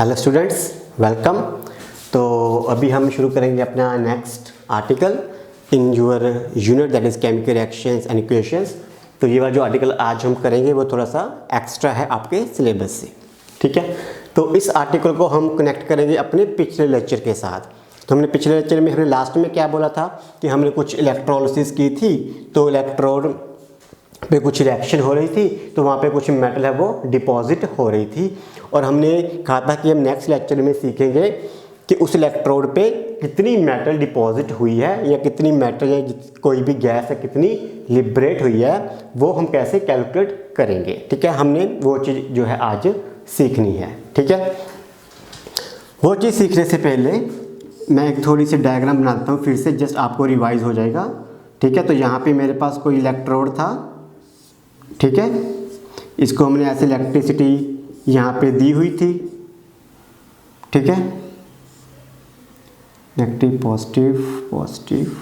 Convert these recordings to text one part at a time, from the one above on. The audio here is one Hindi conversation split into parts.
Hello students, welcome. तो अभी हम शुरू करेंगे अपना next article in your unit that is chemical reactions and equations. तो ये वाला जो आर्टिकल आज हम करेंगे वो थोड़ा सा एक्स्ट्रा है आपके सिलेबस से, ठीक है। तो इस आर्टिकल को हम कनेक्ट करेंगे अपने पिछले लेक्चर के साथ। तो हमने पिछले लेक्चर में हमने लास्ट में क्या बोला था कि हमने कुछ इलेक्ट्रोलिसिस की थी, तो इलेक्ट्रोड पे कुछ रिएक्शन हो रही थी, तो वहाँ पे कुछ मेटल है वो डिपॉजिट हो रही थी। और हमने कहा था कि हम नेक्स्ट लेक्चर में सीखेंगे कि उस इलेक्ट्रोड पे कितनी मेटल डिपॉजिट हुई है या कितनी मेटल या कोई भी गैस है कितनी लिबरेट हुई है, वो हम कैसे कैलकुलेट करेंगे, ठीक है। हमने वो चीज़ जो है आज सीखनी है, ठीक है। वो चीज़ सीखने से पहले मैं एक थोड़ी सी डायग्राम बनाता हूँ फिर से, जस्ट आपको रिवाइज हो जाएगा, ठीक है। तो यहाँ पे मेरे पास कोई इलेक्ट्रोड था, ठीक है। इसको हमने ऐसे इलेक्ट्रिसिटी यहाँ पे दी हुई थी, ठीक है। नेगेटिव पॉजिटिव पॉजिटिव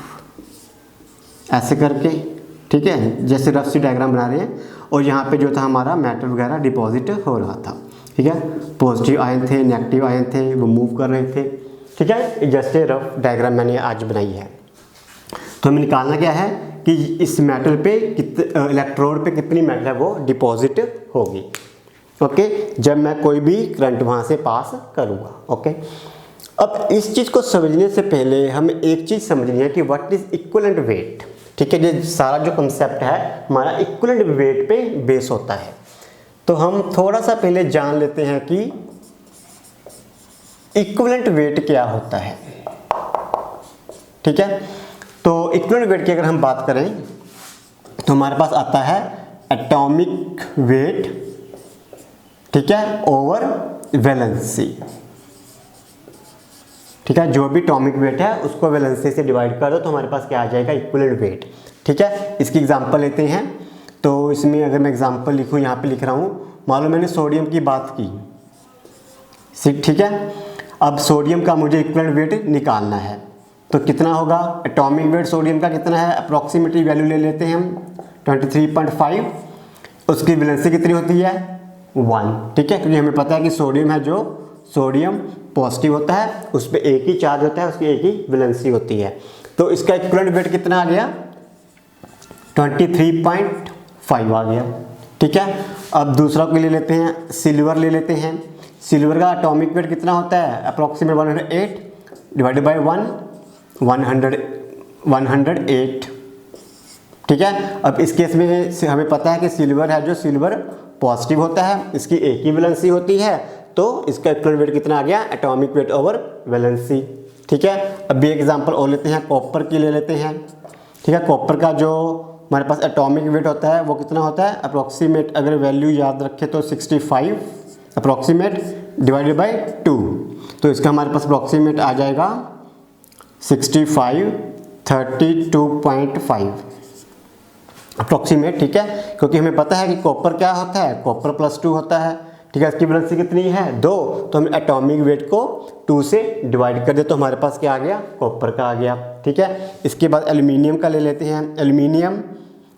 ऐसे करके, ठीक है, जैसे रफ सी डायग्राम बना रहे हैं। और यहाँ पे जो था हमारा मेटल वगैरह डिपॉजिट हो रहा था, ठीक है। पॉजिटिव आयन थे, नेगेटिव आयन थे, वो मूव कर रहे थे, ठीक है। जैसे रफ डायग्राम मैंने आज बनाई है। तो हमें निकालना क्या है कि इस मेटल पे इलेक्ट्रोड पे कितनी मेटल है वो डिपॉजिट होगी, ओके, जब मैं कोई भी करंट वहाँ से पास करूँगा, ओके। अब इस चीज़ को समझने से पहले हमें एक चीज़ समझनी है कि व्हाट इज़ इक्विवेलेंट वेट, ठीक है। ये सारा जो कंसेप्ट है हमारा इक्विवेलेंट वेट पे बेस होता है। तो हम थोड़ा सा पहले जान लेते हैं कि इक्विवेलेंट वेट क्या होता है, ठीक है। तो इक्विवेलेंट वेट की अगर हम बात करें तो हमारे पास आता है एटॉमिक वेट, ठीक है, ओवर वैलेंसी, ठीक है। जो भी एटॉमिक वेट है उसको वैलेंसी से डिवाइड कर दो तो हमारे पास क्या आ जाएगा, इक्विवेलेंट वेट, ठीक है। इसकी एग्जांपल लेते हैं। तो इसमें अगर मैं एग्जांपल लिखूं, यहाँ पे लिख रहा हूँ, मान लो मैंने सोडियम की बात की, ठीक है। अब सोडियम का मुझे इक्विवेलेंट वेट निकालना है, तो कितना होगा, एटॉमिक वेट सोडियम का कितना है, अप्रॉक्सीमेटली वैल्यू ले लेते हैं हम 23.5। उसकी वैलेंसी कितनी होती है, 1, ठीक है। क्योंकि हमें पता है कि सोडियम है जो सोडियम पॉजिटिव होता है, उस पर एक ही चार्ज होता है, उसकी एक ही वैलेंसी होती है। तो इसका इक्विवेलेंट वेट कितना आ गया, 23.5 आ गया, ठीक है। अब दूसरा को ले लेते हैं, सिल्वर ले लेते हैं। सिल्वर का एटॉमिक वेट कितना होता है, अप्रॉक्सीमेट 108 डिवाइडेड बाई 108, ठीक है। अब इस केस में हमें पता है कि सिल्वर है जो सिल्वर पॉजिटिव होता है, इसकी एक ही वैलेंसी होती है, तो इसका इक्विवेलेंट वेट कितना आ गया, एटॉमिक वेट ओवर वैलेंसी, ठीक है। अब एक एग्जांपल और लेते हैं, कॉपर की ले लेते हैं, ठीक है। कॉपर का जो हमारे पास एटॉमिक वेट होता है वो कितना होता है, अप्रॉक्सीमेट अगर वैल्यू याद रखें तो 65 अप्रॉक्सीमेट डिवाइडेड बाई 2, तो इसका हमारे पास अप्रॉक्सीमेट आ जाएगा 65 32.5 अप्रॉक्सीमेट, ठीक है। क्योंकि हमें पता है कि कॉपर क्या होता है, कॉपर +2 होता है, ठीक है। इसकी वैलेंसी कितनी है, 2, तो हम एटॉमिक वेट को 2 से डिवाइड कर दे तो हमारे पास क्या आ गया, कॉपर का आ गया, ठीक है। इसके बाद एल्यूमिनियम का ले लेते हैं। एल्यूमिनियम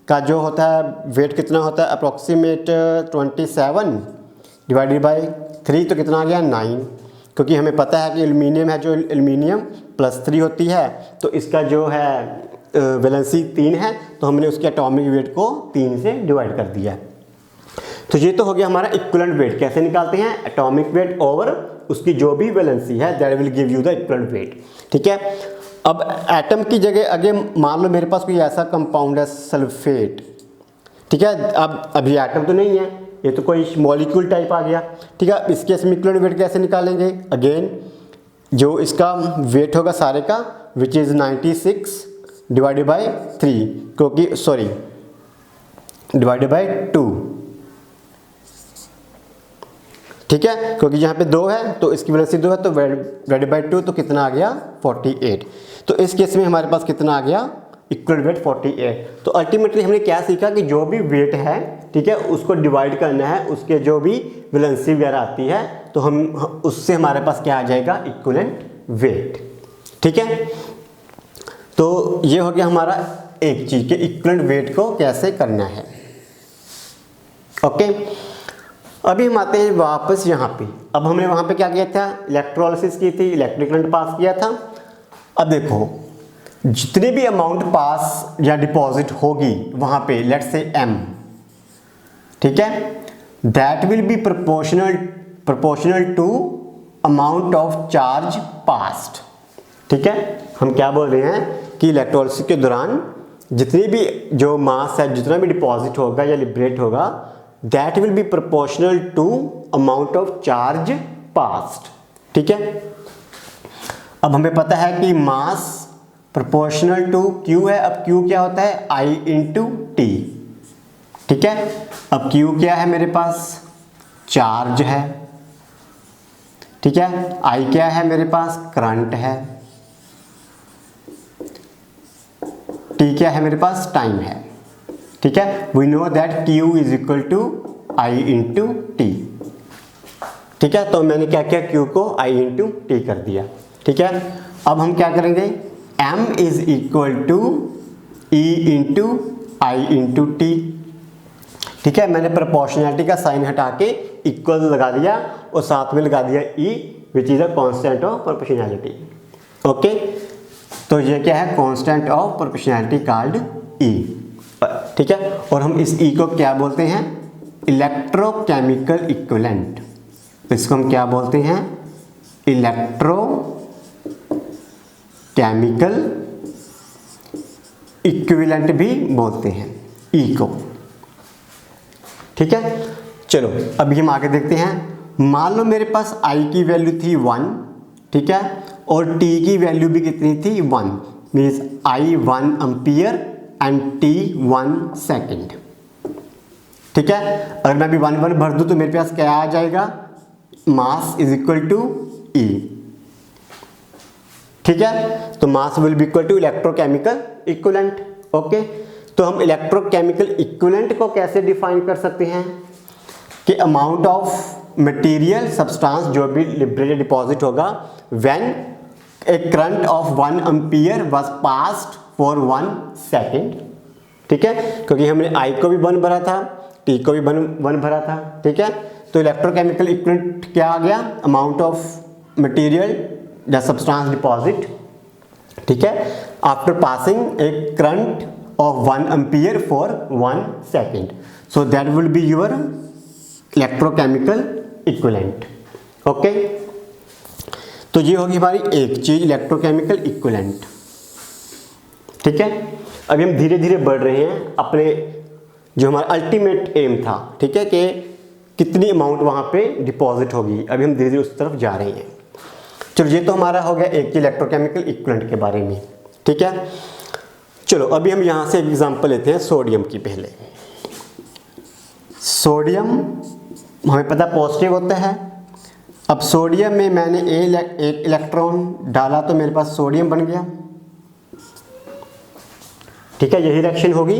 का जो होता है वेट कितना होता है, अप्रॉक्सीमेट 27 डिवाइडेड बाई 3, तो कितना आ गया, 9। क्योंकि हमें पता है कि एल्यूमिनियम है जो एल्यूमिनियम +3 होती है, तो इसका जो है वैलेंसी 3 है, तो हमने उसके एटॉमिक वेट को 3 से डिवाइड कर दिया। तो ये तो हो गया हमारा इक्विवेलेंट वेट। कैसे निकालते हैं, एटॉमिक वेट ओवर उसकी जो भी वैलेंसी है, that will give you the equivalent weight, ठीक है। अब एटम की जगह अगर मान लो मेरे पास कोई ऐसा कंपाउंड है सल्फेट, ठीक है। अब अभी एटम तो नहीं है, ये तो कोई मॉलिक्यूल टाइप आ गया, ठीक है। इसके इक्विवेलेंट वेट कैसे निकालेंगे, अगेन जो इसका वेट होगा सारे का विच इज़ 96 डिवाइडेड बाई 3, क्योंकि सॉरी डिवाइडेड बाई 2, ठीक है। क्योंकि यहाँ पे 2 है तो इसकी वैलेंसी 2 है, तो डिवाइडेड बाई 2 तो कितना आ गया, 48। तो इस केस में हमारे पास कितना आ गया, इक्विवेलेंट वेट 48। तो अल्टीमेटली हमने क्या सीखा कि जो भी वेट है, ठीक है, उसको डिवाइड करना है, उसके जो भी वैलेंसी वगैरह आती है, तो हम उससे हमारे पास क्या आ जाएगा, इक्विवेलेंट वेट, ठीक है। तो ये हो गया हमारा एक चीज़ के इक्विवेलेंट वेट को कैसे करना है, ओके। अभी हम आते हैं वापस यहाँ पे। अब हमने वहाँ पे क्या किया था, इलेक्ट्रोलिसिस की थी, इलेक्ट्रिक करंट पास किया था। अब देखो जितने भी अमाउंट पास या डिपॉजिट होगी वहाँ पे, लेट्स से m, ठीक है, that will be proportional to amount of charge passed. ठीक है, हम क्या बोल रहे हैं कि इलेक्ट्रोलिसिस के दौरान जितनी भी जो मास है, जितना भी डिपॉजिट होगा या लिबरेट होगा, that will be proportional to amount of charge passed. ठीक है, अब हमें पता है कि मास प्रोपोर्शनल टू Q है। अब Q क्या होता है, I इंटू टी। ठीक है, अब Q क्या है, मेरे पास चार्ज है। ठीक है, I क्या है, मेरे पास करंट है। T क्या है, मेरे पास टाइम है। ठीक है, we know that Q is equal to I into T. ठीक है, तो मैंने क्या किया, Q को I इंटू टी कर दिया। ठीक है, अब हम क्या करेंगे, M is equal to E into I into T. ठीक है, मैंने प्रोपोर्शनैलिटी का साइन हटा के इक्वल लगा दिया और साथ में लगा दिया E which is a constant of proportionality. Okay, तो ये क्या है, constant of proportionality called E। ठीक है, और हम इस E को क्या बोलते हैं, इलेक्ट्रोकेमिकल इक्विवेलेंट। इसको हम क्या बोलते हैं, इलेक्ट्रोकेमिकल इक्विवेलेंट भी बोलते हैं E को। ठीक है, चलो अभी हम आगे देखते हैं। मान लो मेरे पास I की वैल्यू थी 1, ठीक है, और T की वैल्यू भी कितनी थी, 1, means I 1 ampere and T 1 second. ठीक है, अगर मैं अभी 1 1 भर दूं तो मेरे पास क्या आ जाएगा, mass is equal to E। ठीक है, तो mass will be equal to electrochemical equivalent. Okay, तो हम इलेक्ट्रोकेमिकल इक्विवेलेंट को कैसे डिफाइन कर सकते हैं कि अमाउंट ऑफ मटेरियल सब्सटेंस जो भी लिबरेटेड डिपॉजिट होगा when A current of 1 ampere was passed for 1 second. ठीक है, क्योंकि हमने I को भी 1 भरा था, T को भी 1 भरा था। ठीक है, तो इलेक्ट्रोकेमिकल इक्विवेलेंट क्या आ गया, अमाउंट ऑफ मटेरियल या सब्सटेंस डिपॉजिट। ठीक है, after passing A current of 1 ampere for 1 second, so that will be your electrochemical equivalent. okay, तो ये होगी हमारी एक चीज इलेक्ट्रोकेमिकल इक्विवेलेंट। ठीक है, अभी हम धीरे धीरे बढ़ रहे हैं अपने जो हमारा अल्टीमेट एम था। ठीक है, कि कितनी अमाउंट वहां पे डिपॉजिट होगी, अभी हम धीरे धीरे उस तरफ जा रहे हैं। चलो ये तो हमारा हो गया एक इलेक्ट्रोकेमिकल इक्विवेलेंट के बारे में। ठीक है, चलो अभी हम यहाँ से एक एग्जांपल लेते हैं सोडियम की। पहले सोडियम हमें पता पॉजिटिव होता है। अब सोडियम में मैंने एक इलेक्ट्रॉन डाला तो मेरे पास सोडियम बन गया। ठीक है, यही रिएक्शन होगी।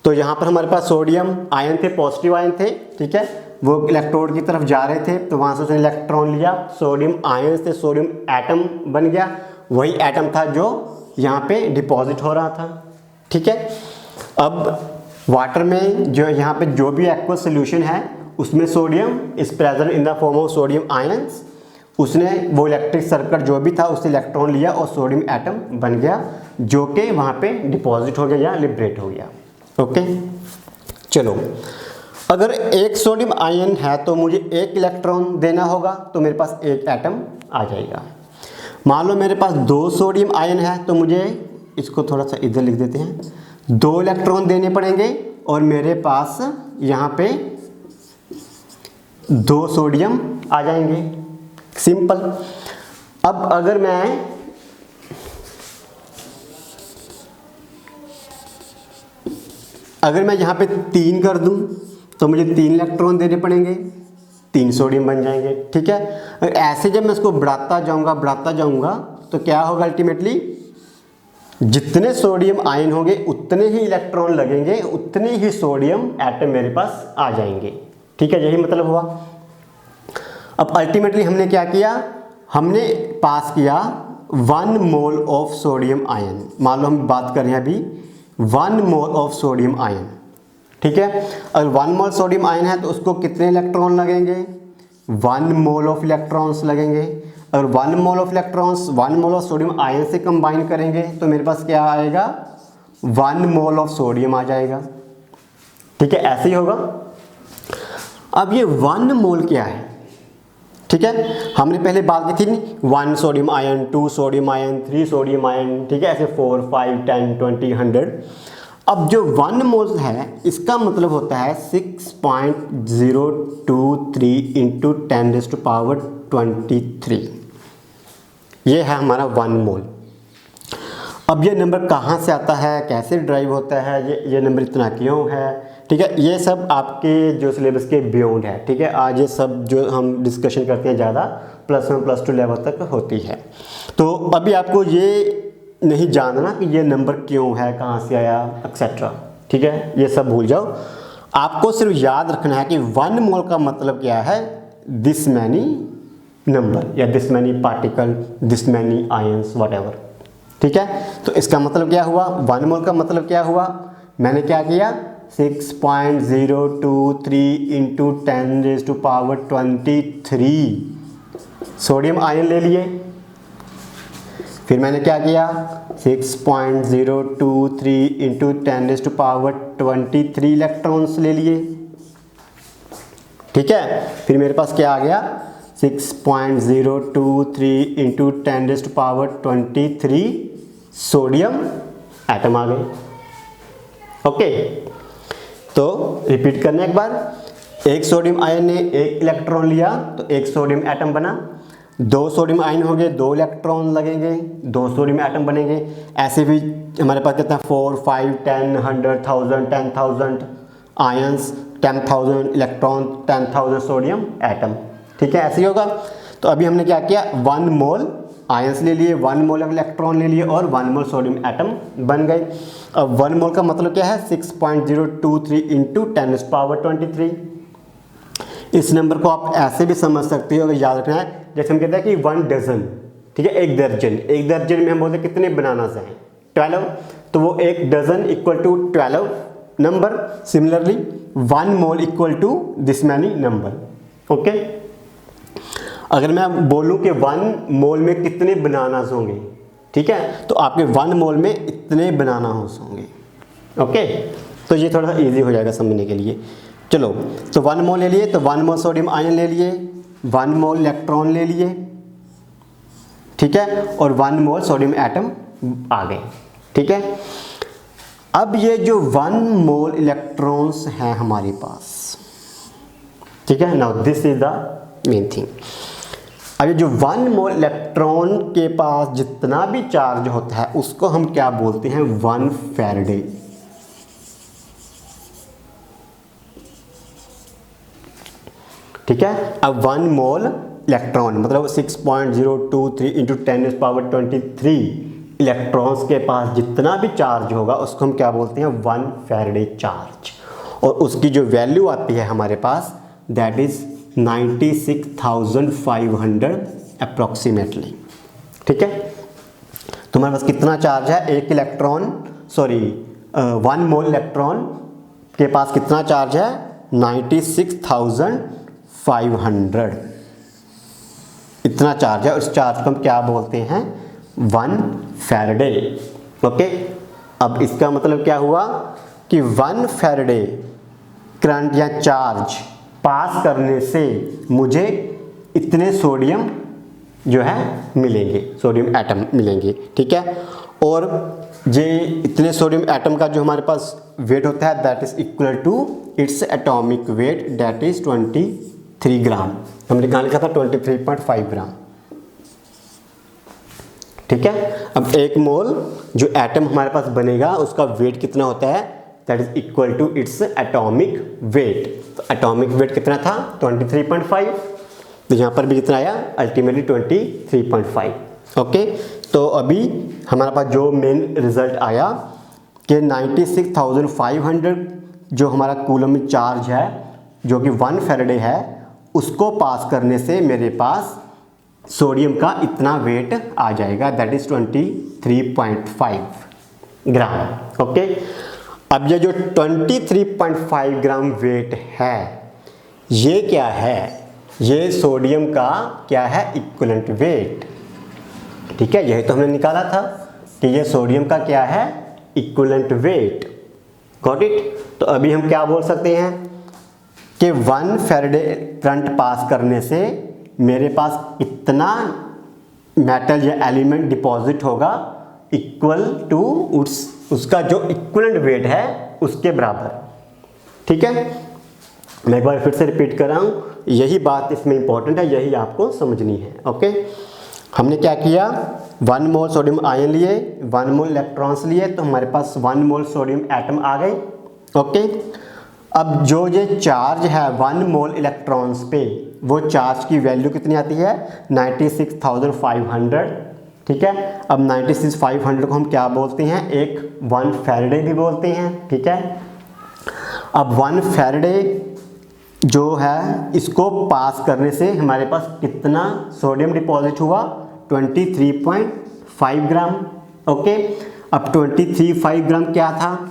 तो यहाँ पर हमारे पास सोडियम आयन थे, पॉजिटिव आयन थे। ठीक है, वो इलेक्ट्रोड की तरफ जा रहे थे तो वहाँ से उसने इलेक्ट्रॉन लिया, सोडियम आयन से सोडियम एटम बन गया। वही एटम था जो यहाँ पे डिपॉजिट हो रहा था। ठीक है, अब वाटर में जो यहाँ पे जो भी एक्वस सोल्यूशन है उसमें sodium is present in the form of sodium ions. उसने वो इलेक्ट्रिक सर्किट जो भी था उससे इलेक्ट्रॉन लिया और सोडियम एटम बन गया जो कि वहाँ पे डिपॉजिट हो गया या लिबरेट हो गया। ओके, चलो अगर एक सोडियम आयन है तो मुझे एक इलेक्ट्रॉन देना होगा तो मेरे पास एक एटम आ जाएगा। मान लो मेरे पास 2 सोडियम आयन है तो मुझे इसको थोड़ा सा इधर लिख देते हैं, 2 इलेक्ट्रॉन देने पड़ेंगे और मेरे पास यहाँ पे 2 सोडियम आ जाएंगे। सिंपल। अब अगर मैं यहाँ पे 3 कर दूँ तो मुझे 3 इलेक्ट्रॉन देने पड़ेंगे, 3 सोडियम बन जाएंगे। ठीक है, अगर ऐसे जब मैं इसको बढ़ाता जाऊंगा तो क्या होगा, अल्टीमेटली जितने सोडियम आयन होंगे उतने ही इलेक्ट्रॉन लगेंगे, उतने ही सोडियम एटम मेरे पास आ जाएंगे। ठीक है, यही मतलब हुआ। अब अल्टीमेटली हमने क्या किया, हमने पास किया 1 मोल ऑफ सोडियम आयन। मान लो हम बात कर रहे हैं अभी 1 मोल ऑफ सोडियम आयन। ठीक है। अगर 1 मोल सोडियम आयन है तो उसको कितने इलेक्ट्रॉन लगेंगे, 1 मोल ऑफ इलेक्ट्रॉन्स लगेंगे। अगर 1 mole of electrons 1 mole of sodium ion से कंबाइन करेंगे तो मेरे पास क्या आएगा, 1 मोल ऑफ सोडियम आ जाएगा। ठीक है, ऐसे ही होगा। अब ये 1 मोल क्या है, ठीक है, हमने पहले बात की थी 1 sodium ion, 2 sodium ion, 3 sodium ion, ठीक है, ऐसे 4, 5, 10, 20, 100। अब जो 1 मोल है इसका मतलब होता है 6.023 इंटू 10⁻23। ये है हमारा 1 मोल। अब ये नंबर कहाँ से आता है, कैसे ड्राइव होता है, ये नंबर इतना क्यों है, ठीक है, ये सब आपके जो सिलेबस के बियॉन्ड है। ठीक है, आज ये सब जो हम डिस्कशन करते हैं ज़्यादा +1 +2 लेवल तक होती है। तो अभी आपको ये नहीं जानना कि ये नंबर क्यों है, कहाँ से आया, एक्सेट्रा। ठीक है, ये सब भूल जाओ। आपको सिर्फ याद रखना है कि 1 मोल का मतलब क्या है, दिस मैनी नंबर या this many particle, this many ions, whatever. ठीक है, तो इसका मतलब क्या हुआ, 1 मोल का मतलब क्या हुआ, मैंने क्या किया, 6.023 इंटू 10⁻23 सोडियम आयन ले लिए। फिर मैंने क्या किया, 6.023 इंटू 10⁻23 इलेक्ट्रॉन्स ले लिए। ठीक है, फिर मेरे पास क्या आ गया, 6.023 इंटू 10⁻23 सोडियम एटम आ गए। ओके, तो रिपीट करना एक बार, एक सोडियम आयन ने एक इलेक्ट्रॉन लिया तो एक सोडियम एटम बना, 2 सोडियम आयन हो गए, 2 इलेक्ट्रॉन लगेंगे, 2 सोडियम एटम बनेंगे। ऐसे भी हमारे पास कितना 4, 5, 10, 100,000, 10,000 आयंस, 10,000 इलेक्ट्रॉन, 10,000 सोडियम एटम। ठीक है, ऐसे ही होगा। तो अभी हमने क्या किया, 1 मोल आयंस ले लिए, 1 मोल इलेक्ट्रॉन ले लिए और 1 मोल सोडियम एटम बन गए। अब 1 मोल का मतलब क्या है, 6.023 इंटू 10⁻23। इस नंबर को आप ऐसे भी समझ सकते हो, अगर याद रखना है, जैसे हम कहते हैं कि 1 डजन, ठीक है, एक दर्जन में हम बोलते हैं कितने बनानास हैं, 12, तो वो एक dozen equal to 12 number. Similarly 1 mole equal to this many number. Okay, अगर मैं बोलूं कि 1 मोल में कितने बनानास होंगे, ठीक है, तो आपके 1 मोल में इतने बनानास होंगे। ओके, तो ये थोड़ा सा इजी हो जाएगा समझने के लिए। चलो, तो 1 मोल ले लिए, तो 1 मोल सोडियम आयन ले लिए, 1 मोल इलेक्ट्रॉन ले लिए, ठीक है, और 1 मोल सोडियम एटम आ गए। ठीक है, अब ये जो 1 मोल इलेक्ट्रॉन्स हैं हमारे पास, ठीक है, now this is the main thing. अब ये जो 1 मोल इलेक्ट्रॉन के पास जितना भी चार्ज होता है उसको हम क्या बोलते हैं, 1 फैराडे। ठीक है, अब 1 मोल इलेक्ट्रॉन मतलब 6.023 इंटू 10⁻23 इलेक्ट्रॉन्स के पास जितना भी चार्ज होगा उसको हम क्या बोलते हैं, 1 फैराडे चार्ज। और उसकी जो वैल्यू आती है हमारे पास, दैट इज 96,500 अप्रॉक्सीमेटली। ठीक है, तुम्हारे पास कितना चार्ज है, एक इलेक्ट्रॉन 1 मोल इलेक्ट्रॉन के पास कितना चार्ज है, 96,500 इतना चार्ज है। उस चार्ज को हम क्या बोलते हैं, 1 फैराडे। ओके, अब इसका मतलब क्या हुआ कि 1 फैराडे करंट या चार्ज पास करने से मुझे इतने सोडियम जो है मिलेंगे, सोडियम एटम मिलेंगे। ठीक है, और ये इतने सोडियम एटम का जो हमारे पास वेट होता है, that is equal to its atomic weight, that is 23 gram. हमने कहाँ लिखा था, 23.5 ग्राम। ठीक है, अब 1 मोल जो एटम हमारे पास बनेगा उसका वेट कितना होता है, that is equal to its atomic weight. तो एटॉमिक वेट कितना था, 23.5, तो यहाँ पर भी कितना आया, अल्टीमेटली 23.5। ओके, तो अभी हमारे पास जो मेन रिजल्ट आया कि 96,500 जो हमारा कूलम में चार्ज है जो कि 1 फैराडे है, उसको पास करने से मेरे पास सोडियम का इतना वेट आ जाएगा, दैट इज 23.5 ग्राम। ओके, अब ये जो 23.5 ग्राम वेट है, ये क्या है? ये सोडियम का क्या है? Equivalent weight. ठीक है, यही तो हमने निकाला था कि ये सोडियम का क्या है? Equivalent weight. Got it? तो अभी हम क्या बोल सकते हैं कि 1 फैराडे करंट पास करने से मेरे पास कितना मेटल या एलिमेंट डिपॉजिट होगा इक्वल टू उसका जो इक्विवेलेंट वेट है उसके बराबर। ठीक है, मैं एक बार फिर से रिपीट कर रहा हूँ, यही बात इसमें इंपॉर्टेंट है, यही आपको समझनी है। ओके, हमने क्या किया? 1 मोल सोडियम आयन लिए, 1 मोल इलेक्ट्रॉन्स लिए, तो हमारे पास 1 मोल सोडियम एटम आ गए। ओके, अब जो ये चार्ज है 1 मोल इलेक्ट्रॉन्स पे, वो चार्ज की वैल्यू कितनी आती है? 96,500। ठीक है, अब 96,500 को हम क्या बोलते हैं? एक 1 फैराडे भी बोलते हैं। ठीक है, अब 1 फैराडे जो है इसको पास करने से हमारे पास कितना सोडियम डिपॉजिट हुआ? 23.5 ग्राम। ओके, अब 23.5 ग्राम क्या था?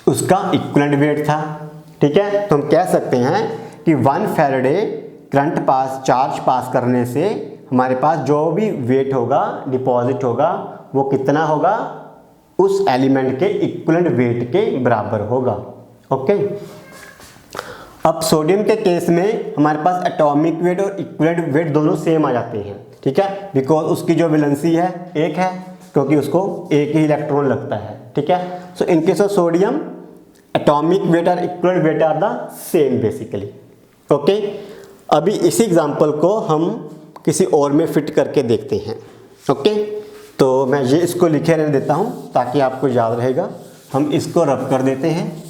उसका इक्विवेलेंट वेट था। ठीक है, तो हम कह सकते हैं कि 1 फैराडे करंट पास, चार्ज पास करने से हमारे पास जो भी वेट होगा, डिपॉजिट होगा, वो कितना होगा? उस एलिमेंट के इक्विवेलेंट वेट के बराबर होगा। ओके, अब सोडियम के केस में हमारे पास एटॉमिक वेट और इक्विवेलेंट वेट दोनों सेम आ जाते हैं। ठीक है, बिकॉज उसकी जो वैलेंसी है एक है, क्योंकि उसको एक ही इलेक्ट्रॉन लगता है। ठीक है, so in case of sodium atomic weight और equivalent weight are the same basically. Okay, अभी इसी एग्जांपल को हम किसी और में फिट करके देखते हैं। ओके, तो मैं ये इसको लिखे रहने देता हूँ ताकि आपको याद रहेगा। हम इसको रब कर देते हैं।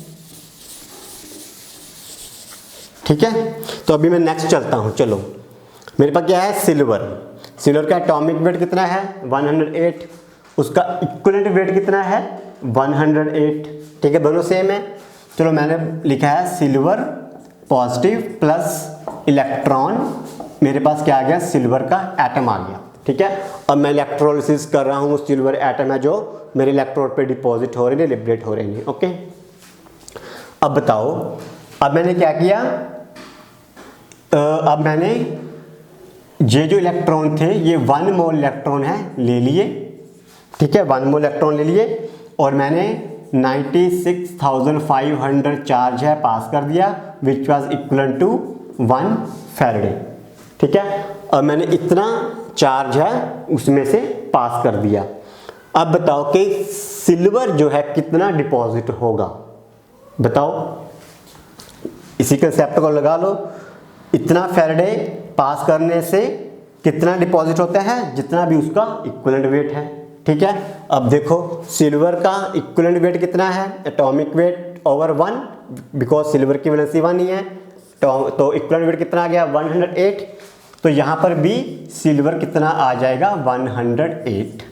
ठीक है, तो अभी मैं नेक्स्ट चलता हूँ। चलो, मेरे पास क्या है? सिल्वर। सिल्वर का एटॉमिक वेट कितना है? 108। उसका इक्विवेलेंट वेट कितना है? 108। ठीक है, दोनों सेम है। चलो, मैंने लिखा है सिल्वर पॉजिटिव प्लस इलेक्ट्रॉन। मेरे पास क्या आ गया? सिल्वर का एटम आ गया। ठीक है, अब मैं इलेक्ट्रोलिसिस कर रहा हूँ, सिल्वर एटम है जो मेरे इलेक्ट्रोड पे डिपॉजिट हो रहे हैं, लिबरेट हो रहे हैं। ओके, अब बताओ, अब मैंने क्या किया? अब मैंने ये जो इलेक्ट्रॉन थे, ये 1 मोल इलेक्ट्रॉन है, ले लिए। ठीक है, 1 मोल इलेक्ट्रॉन ले लिए और मैंने 96,500 चार्ज है पास कर दिया, which was equivalent to 1 Faraday. ठीक है, अब मैंने इतना चार्ज है उसमें से पास कर दिया। अब बताओ कि सिल्वर जो है कितना डिपॉजिट होगा? बताओ, इसी कंसेप्ट को लगा लो। इतना फैराडे पास करने से कितना डिपॉजिट होता है? जितना भी उसका इक्विवेलेंट वेट है। ठीक है, अब देखो सिल्वर का इक्विवेलेंट वेट कितना है? Atomic weight over 1, because silver की वैलेंसी 1 ही है, तो इक्विवेलेंट वेट कितना आ गया? 108। तो यहाँ पर भी सिल्वर कितना आ जाएगा? 108।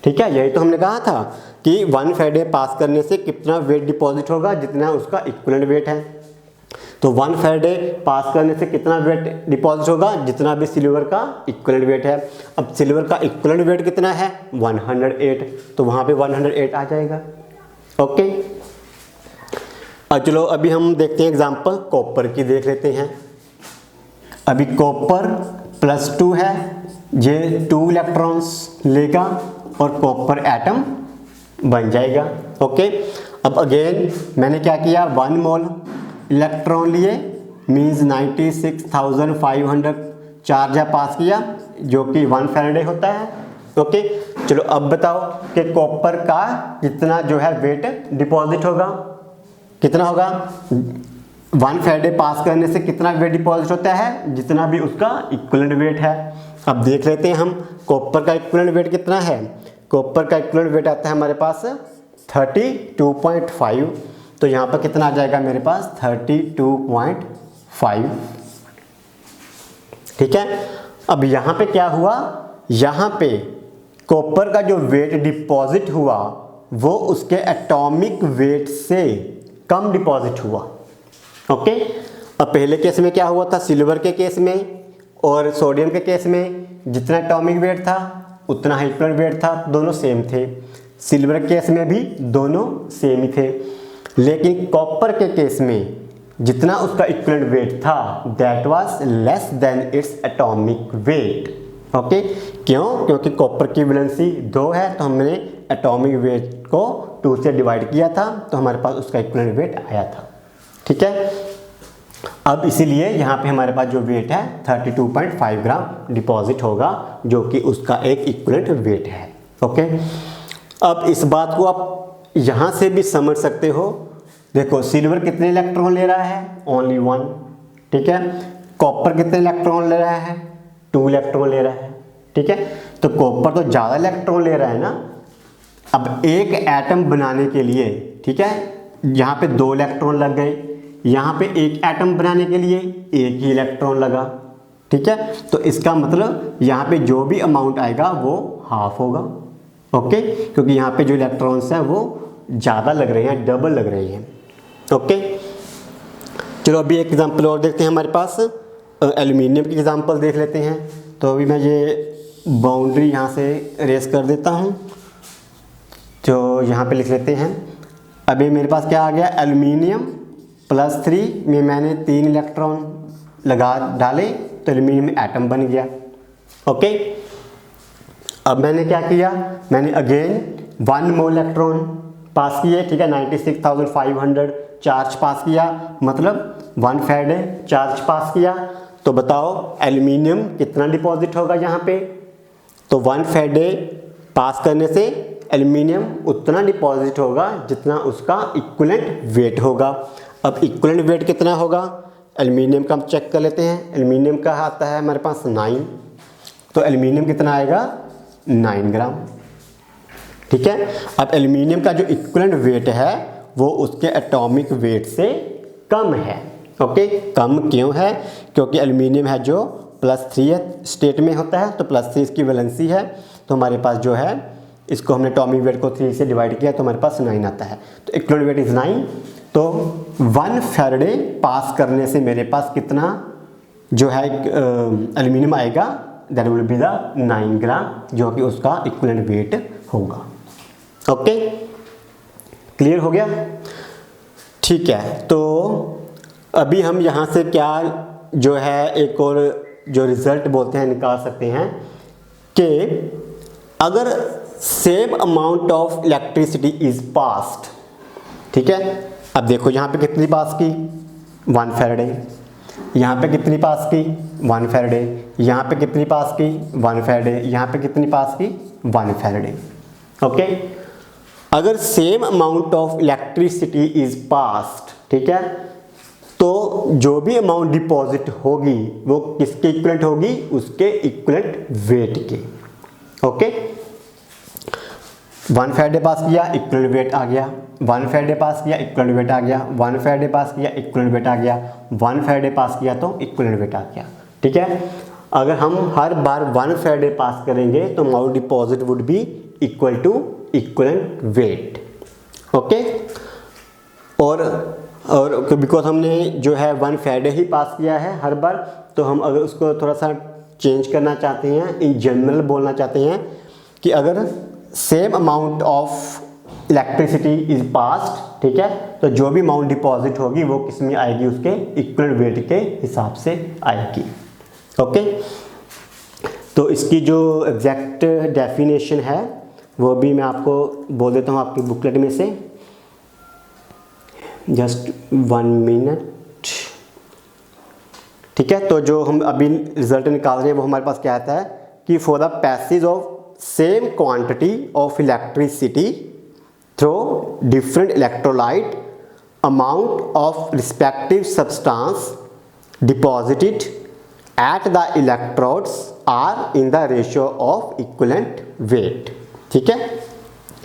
ठीक है, यही तो हमने कहा था कि 1 फैराडे पास करने से कितना वेट डिपॉजिट होगा? जितना उसका इक्विवेलेंट वेट है। तो 1 फैराडे पास करने से कितना वेट डिपॉजिट होगा? जितना भी सिल्वर का इक्विवेलेंट वेट है। अब सिल्वर का इक्विवेलेंट वेट कितना है? 108, तो वहाँ पे 108 आ जाएगा। ओके, चलो अभी हम देखते हैं एग्जांपल कॉपर की, देख लेते हैं। अभी कॉपर +2 है, ये 2 इलेक्ट्रॉन्स लेगा और कॉपर एटम बन जाएगा। ओके, अब अगेन मैंने क्या किया? 1 मोल इलेक्ट्रॉन लिए, मीन्स 96,500 चार्ज है पास किया, जो कि 1 फैराडे होता है। ओके, चलो अब बताओ कि कॉपर का कितना जो है वेट डिपॉजिट होगा? कितना होगा? 1 फैराडे पास करने से कितना वेट डिपॉजिट होता है? जितना भी उसका इक्विवेलेंट वेट है। अब देख लेते हैं हम कॉपर का इक्विवेलेंट वेट कितना है। कॉपर का इक्विवेलेंट वेट आता है हमारे पास 32.5, तो यहाँ पर कितना आ जाएगा मेरे पास? 32.5। ठीक है, अब यहाँ पे क्या हुआ? यहाँ पे कॉपर का जो वेट डिपॉजिट हुआ वो उसके एटॉमिक वेट से कम डिपॉजिट हुआ। ओके, अब पहले केस में क्या हुआ था? सिल्वर के केस में और सोडियम के केस में जितना एटॉमिक वेट था उतना ही इक्विवेलेंट वेट था, दोनों सेम थे। सिल्वर केस में भी दोनों सेम ही थे, लेकिन कॉपर के केस में जितना उसका इक्विवेलेंट वेट था that was less than it's atomic wait. Okay, क्यों? क्योंकि कॉपर की वैलेंसी 2 है तो हमने एटॉमिक वेट को 2 से डिवाइड किया था तो हमारे पास उसका इक्विवेलेंट वेट आया था। ठीक है, अब इसीलिए यहाँ पे हमारे पास जो वेट है 32.5 ग्राम डिपॉजिट होगा, जो कि उसका एक इक्विवेलेंट वेट है। ओके, अब इस बात को आप यहाँ से भी समझ सकते हो। देखो, सिल्वर कितने इलेक्ट्रॉन ले रहा है? ओनली 1। ठीक है, कॉपर कितने इलेक्ट्रॉन ले रहा है? 2 इलेक्ट्रॉन ले रहा है। ठीक है, तो कॉपर तो ज़्यादा इलेक्ट्रॉन ले रहा है ना। अब एक एटम बनाने के लिए, ठीक है, यहाँ पे 2 इलेक्ट्रॉन लग गए, यहाँ पे एक एटम बनाने के लिए 1 ही इलेक्ट्रॉन लगा। ठीक है, तो इसका मतलब यहाँ पे जो भी अमाउंट आएगा वो हाफ होगा। ओके, क्योंकि यहाँ पे जो इलेक्ट्रॉन्स हैं वो ज़्यादा लग रहे हैं, डबल लग रहे हैं। ओके, चलो अभी एक एग्जांपल और देखते हैं। हमारे पास एल्युमिनियम की एग्जांपल देख लेते हैं। तो अभी मैं ये बाउंड्री यहाँ से रेस कर देता हूँ, तो यहाँ पे लिख लेते हैं। अभी मेरे पास क्या आ गया? एल्युमिनियम +3 में मैंने 3 इलेक्ट्रॉन लगा डाले तो एल्युमिनियम एटम बन गया। ओके, अब मैंने क्या किया? मैंने अगेन 1 मोल इलेक्ट्रॉन पास किए। ठीक है, 96,500 चार्ज पास किया, मतलब 1 फैराडे चार्ज पास किया। तो बताओ एल्युमिनियम कितना डिपॉजिट होगा यहाँ पे? तो 1 फैराडे पास करने से एल्युमिनियम उतना डिपॉजिट होगा जितना उसका इक्विवेलेंट वेट होगा। अब इक्विवेलेंट वेट कितना होगा? एल्युमिनियम का हम चेक कर लेते हैं। एल्युमिनियम का आता है हमारे पास 9, तो एल्युमिनियम कितना आएगा? 9 ग्राम। ठीक है, अब एल्युमिनियम का जो इक्विवेलेंट वेट है वो उसके एटॉमिक वेट से कम है। ओके, कम क्यों है? क्योंकि एल्युमिनियम है जो +3 स्टेट में होता है, तो +3 इसकी वैलेंसी है। तो हमारे पास जो है, इसको हमने एटॉमिक वेट को 3 से डिवाइड किया तो हमारे पास 9 आता है। तो इक्विवेलेंट वेट इज़ 9। तो 1 फैराडे पास करने से मेरे पास कितना जो है एल्युमिनियम आएगा? दैट विल बी द 9 ग्राम, जो कि उसका इक्विवेलेंट वेट होगा। ओके, क्लियर हो गया? ठीक है, तो अभी हम यहाँ से क्या जो है एक और जो रिजल्ट बोलते हैं निकाल सकते हैं कि अगर same amount of electricity is passed. ठीक है, अब देखो यहाँ पे कितनी पास की? 1 फैराडे। यहाँ पे कितनी पास की? 1 फैराडे। यहाँ पे कितनी पास की? 1 फैराडे। यहाँ पे कितनी पास की? 1 फैराडे। ओके, अगर same amount of electricity is passed, ठीक है, तो जो भी अमाउंट डिपॉजिट होगी वो किसके इक्विवेलेंट होगी? उसके इक्विवेलेंट वेट के। ओके, 1 फैराडे पास किया, इक्विवेलेंट वेट आ गया। 1 फैराडे पास किया, इक्विवेलेंट वेट आ गया। 1 फैराडे पास किया, इक्विवेलेंट वेट आ गया। 1 फैराडे पास किया तो इक्विवेलेंट वेट आ गया। ठीक है, अगर हम हर बार 1 फैराडे पास करेंगे तो amount deposit would be equal to equivalent weight. Okay, और बिकॉज हमने जो है 1 फैराडे ही पास किया है हर बार, तो हम अगर उसको थोड़ा सा चेंज करना चाहते हैं, इन जनरल बोलना चाहते हैं कि अगर same amount of electricity is passed, ठीक है, तो जो भी अमाउंट डिपॉजिट होगी वो किस में आएगी? उसके इक्विवेलेंट वेट के हिसाब से आएगी। ओके, तो इसकी जो एग्जैक्ट डेफिनेशन है वो भी मैं आपको बोल देता हूँ आपकी बुकलेट में से। Just 1 minute. ठीक है, तो जो हम अभी रिजल्ट निकाल रहे हैं वो हमारे पास क्या आता है कि for the passage of same quantity of electricity through different electrolyte amount of respective substance deposited at the electrodes are in the ratio of equivalent weight. ठीक है,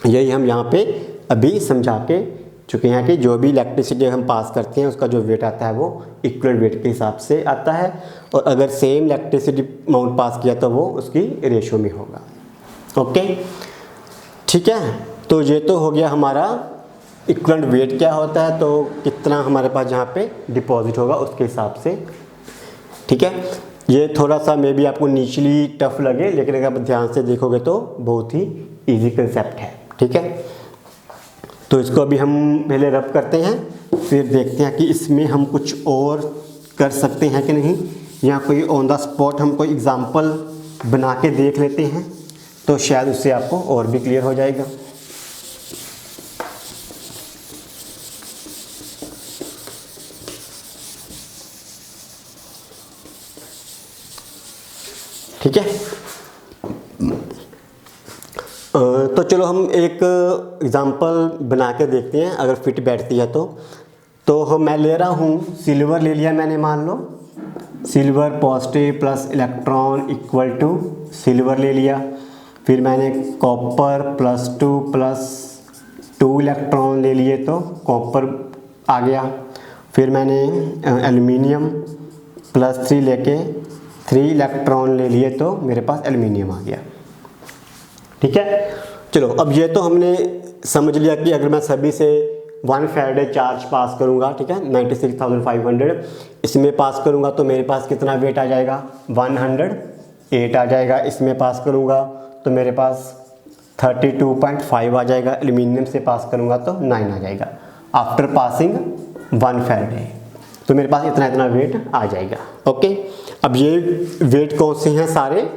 यही हम यहाँ पे अभी समझा के चुके हैं कि जो भी इलेक्ट्रिसिटी हम पास करते हैं उसका जो वेट आता है वो इक्विवेलेंट वेट के हिसाब से आता है, और अगर सेम इलेक्ट्रिसिटी अमाउंट पास किया तो वो उसकी रेशियो में होगा। ओके, ठीक है, तो ये तो हो गया हमारा इक्विवेलेंट वेट क्या होता है, तो कितना हमारे पास जहाँ पे डिपॉजिट होगा उसके हिसाब से। ठीक है, ये थोड़ा सा मे बी आपको नीचली टफ लगे, लेकिन अगर आप ध्यान से देखोगे तो बहुत ही ईजी कंसेप्ट है। ठीक है। तो इसको अभी हम पहले रब करते हैं, फिर देखते हैं कि इसमें हम कुछ और कर सकते हैं कि नहीं, या कोई ऑन द स्पॉट हम कोई एग्जांपल बना के देख लेते हैं, तो शायद उससे आपको और भी क्लियर हो जाएगा। ठीक है। तो चलो हम एक एग्जांपल बना के देखते हैं, अगर फिट बैठती है तो हम मैं ले रहा हूँ सिल्वर ले लिया मैंने, मान लो silver positive plus electron equal to silver ले लिया। फिर मैंने कॉपर +2 इलेक्ट्रॉन ले लिए तो कॉपर आ गया। फिर मैंने एल्युमिनियम +3 लेके 3 इलेक्ट्रॉन ले लिए तो मेरे पास एल्युमिनियम आ गया। ठीक है। चलो अब ये तो हमने समझ लिया कि अगर मैं सभी से 1 फैराडे चार्ज पास करूंगा, ठीक है, 96,500 इसमें पास करूंगा तो मेरे पास कितना वेट आ जाएगा, 108 आ जाएगा। इसमें पास करूंगा तो मेरे पास 32.5 आ जाएगा। एल्युमिनियम से पास करूंगा तो 9 आ जाएगा आफ्टर पासिंग 1 फैराडे। तो मेरे पास इतना वेट आ जाएगा। ओके, अब ये वेट कौन से हैं, सारे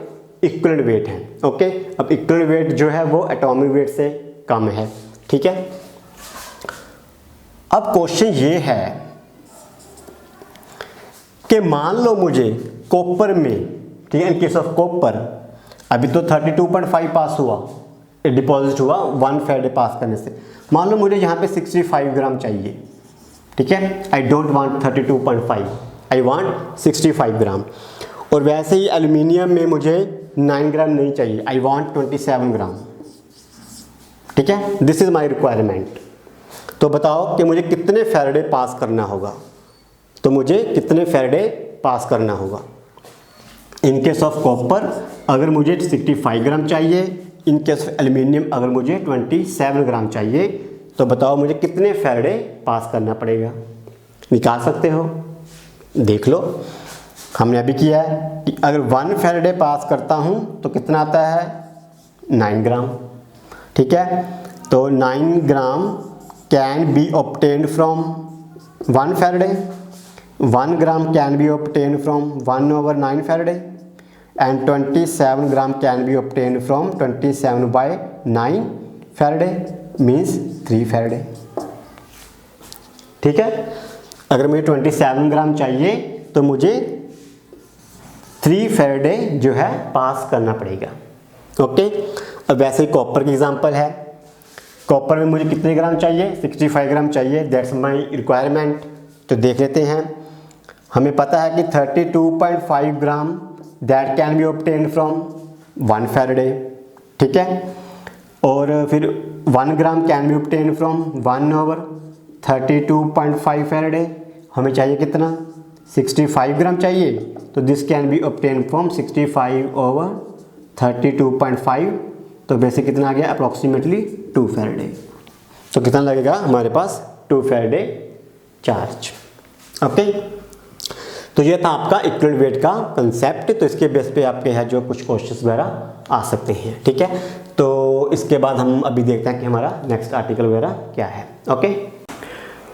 इक्वलेंट वेट हैं। ओके, अब इक्वलेंट वेट जो है वो एटॉमिक वेट से कम है। ठीक है। अब क्वेश्चन ये है कि मान लो मुझे कॉपर में, ठीक है, इन केस ऑफ कॉपर अभी तो 32.5 पास हुआ, डिपॉजिट हुआ 1 फैराडे पास करने से। मान लो मुझे यहाँ पे 65 ग्राम चाहिए। ठीक है, I don't want 32.5, I want 65 ग्राम। और वैसे ही एल्युमिनियम में मुझे 9 ग्राम नहीं चाहिए, आई वांट 27 ग्राम। ठीक है, दिस इज माई रिक्वायरमेंट। तो बताओ कि मुझे कितने फैराडे पास करना होगा, तो मुझे कितने फैराडे पास करना होगा। इन केस ऑफ कॉपर अगर मुझे 65 ग्राम चाहिए, इन केस ऑफ एल्युमिनियम अगर मुझे 27 ग्राम चाहिए, तो बताओ मुझे कितने फैराडे पास करना पड़ेगा। निकाल सकते हो, देख लो। हमने अभी किया है कि अगर 1 फैराडे पास करता हूँ तो कितना आता है, 9 ग्राम। ठीक है, तो 9 gram can be obtained from 1 faraday. 1 gram can be obtained from 1/9 faraday and 27 gram can be obtained from 27/9 faraday means 3 faraday. ठीक है, अगर मुझे 27 ग्राम चाहिए तो मुझे 3 फैराडे जो है पास करना पड़ेगा। ओके, अब वैसे ही कॉपर की एग्जांपल है। कॉपर में मुझे कितने ग्राम चाहिए, 65 ग्राम चाहिए, दैट्स माय रिक्वायरमेंट। तो देख लेते हैं, हमें पता है कि 32.5 gram that can be obtained from 1 Faraday. ठीक है, और फिर 1 gram can be obtained from 1/32.5 faraday. हमें चाहिए कितना, 65 ग्राम चाहिए, तो this can be obtained from 65/32.5। तो वैसे कितना आ गया, अप्रॉक्सीमेटली 2 फैराडे। तो कितना लगेगा हमारे पास, 2 फैराडे चार्ज। ओके, तो ये था आपका इक्वलेंट वेट का कंसेप्ट। तो इसके बेस पे आपके है जो कुछ क्वेश्चंस वगैरह आ सकते हैं। ठीक है, तो इसके बाद हम अभी देखते हैं कि हमारा नेक्स्ट आर्टिकल वगैरह क्या है। ओके,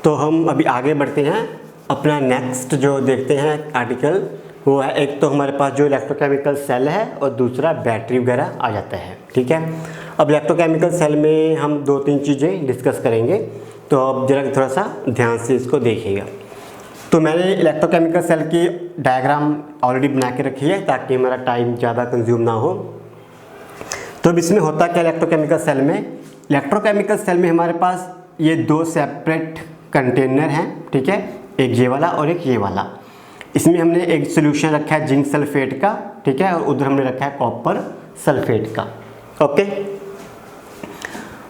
तो हम अभी आगे बढ़ते हैं, अपना नेक्स्ट जो देखते हैं आर्टिकल वो है, एक तो हमारे पास जो इलेक्ट्रोकेमिकल सेल है और दूसरा बैटरी वगैरह आ जाता है। ठीक है, अब इलेक्ट्रोकेमिकल सेल में हम 2-3 चीज़ें डिस्कस करेंगे, तो अब जरा थोड़ा सा ध्यान से इसको देखिएगा। तो मैंने इलेक्ट्रोकेमिकल सेल की डायग्राम ऑलरेडी बना के रखी है ताकि हमारा टाइम ज़्यादा कंज्यूम ना हो। तो अब इसमें होता क्या, इलेक्ट्रोकेमिकल सेल में हमारे पास ये 2 सेपरेट कंटेनर हैं। ठीक है, एक ये वाला और एक ये वाला। इसमें हमने एक सोल्यूशन रखा है जिंक सल्फेट का। ठीक है, और उधर हमने रखा है कॉपर सल्फेट का। ओके,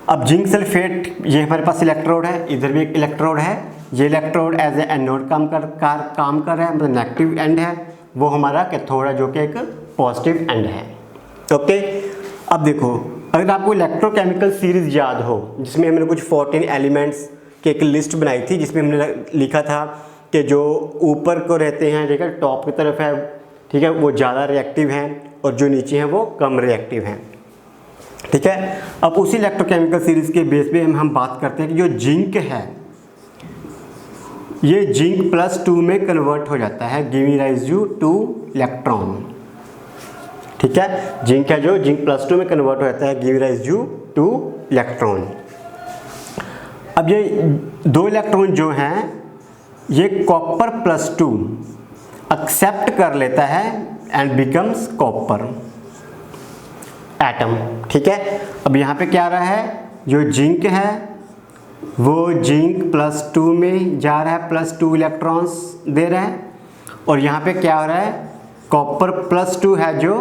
अब जिंक सल्फेट ये हमारे पास इलेक्ट्रोड है, इधर भी एक इलेक्ट्रोड है। ये इलेक्ट्रोड एज ए एनोड काम कर रहा है, मतलब नेगेटिव एंड है। वो हमारा कैथोड है जो कि एक पॉजिटिव एंड है। ओके, अब देखो, अगर आपको इलेक्ट्रोकेमिकल सीरीज याद हो जिसमें हमने कुछ 14 एलिमेंट्स की एक लिस्ट बनाई थी, जिसमें हमने लिखा था कि जो ऊपर को रहते हैं, ठीक है, टॉप की तरफ है, ठीक है, वो ज़्यादा रिएक्टिव हैं और जो नीचे हैं वो कम रिएक्टिव हैं। ठीक है। अब उसी इलेक्ट्रोकेमिकल सीरीज के बेस पे हम बात करते हैं कि जो जिंक है ये जिंक +2 में कन्वर्ट हो जाता है, गिविंग राइज टू इलेक्ट्रॉन। ठीक है, जिंक है जो जिंक +2 में कन्वर्ट हो जाता है, गिविंग राइज टू इलेक्ट्रॉन। अब ये 2 इलेक्ट्रॉन जो हैं ये कॉपर +2 एक्सेप्ट कर लेता है एंड बिकम्स कॉपर एटम। ठीक है, अब यहाँ पे क्या आ रहा है, जो जिंक है वो जिंक +2 में जा रहा है, +2 इलेक्ट्रॉन्स दे रहा है, और यहाँ पे क्या हो रहा है, कॉपर +2 है जो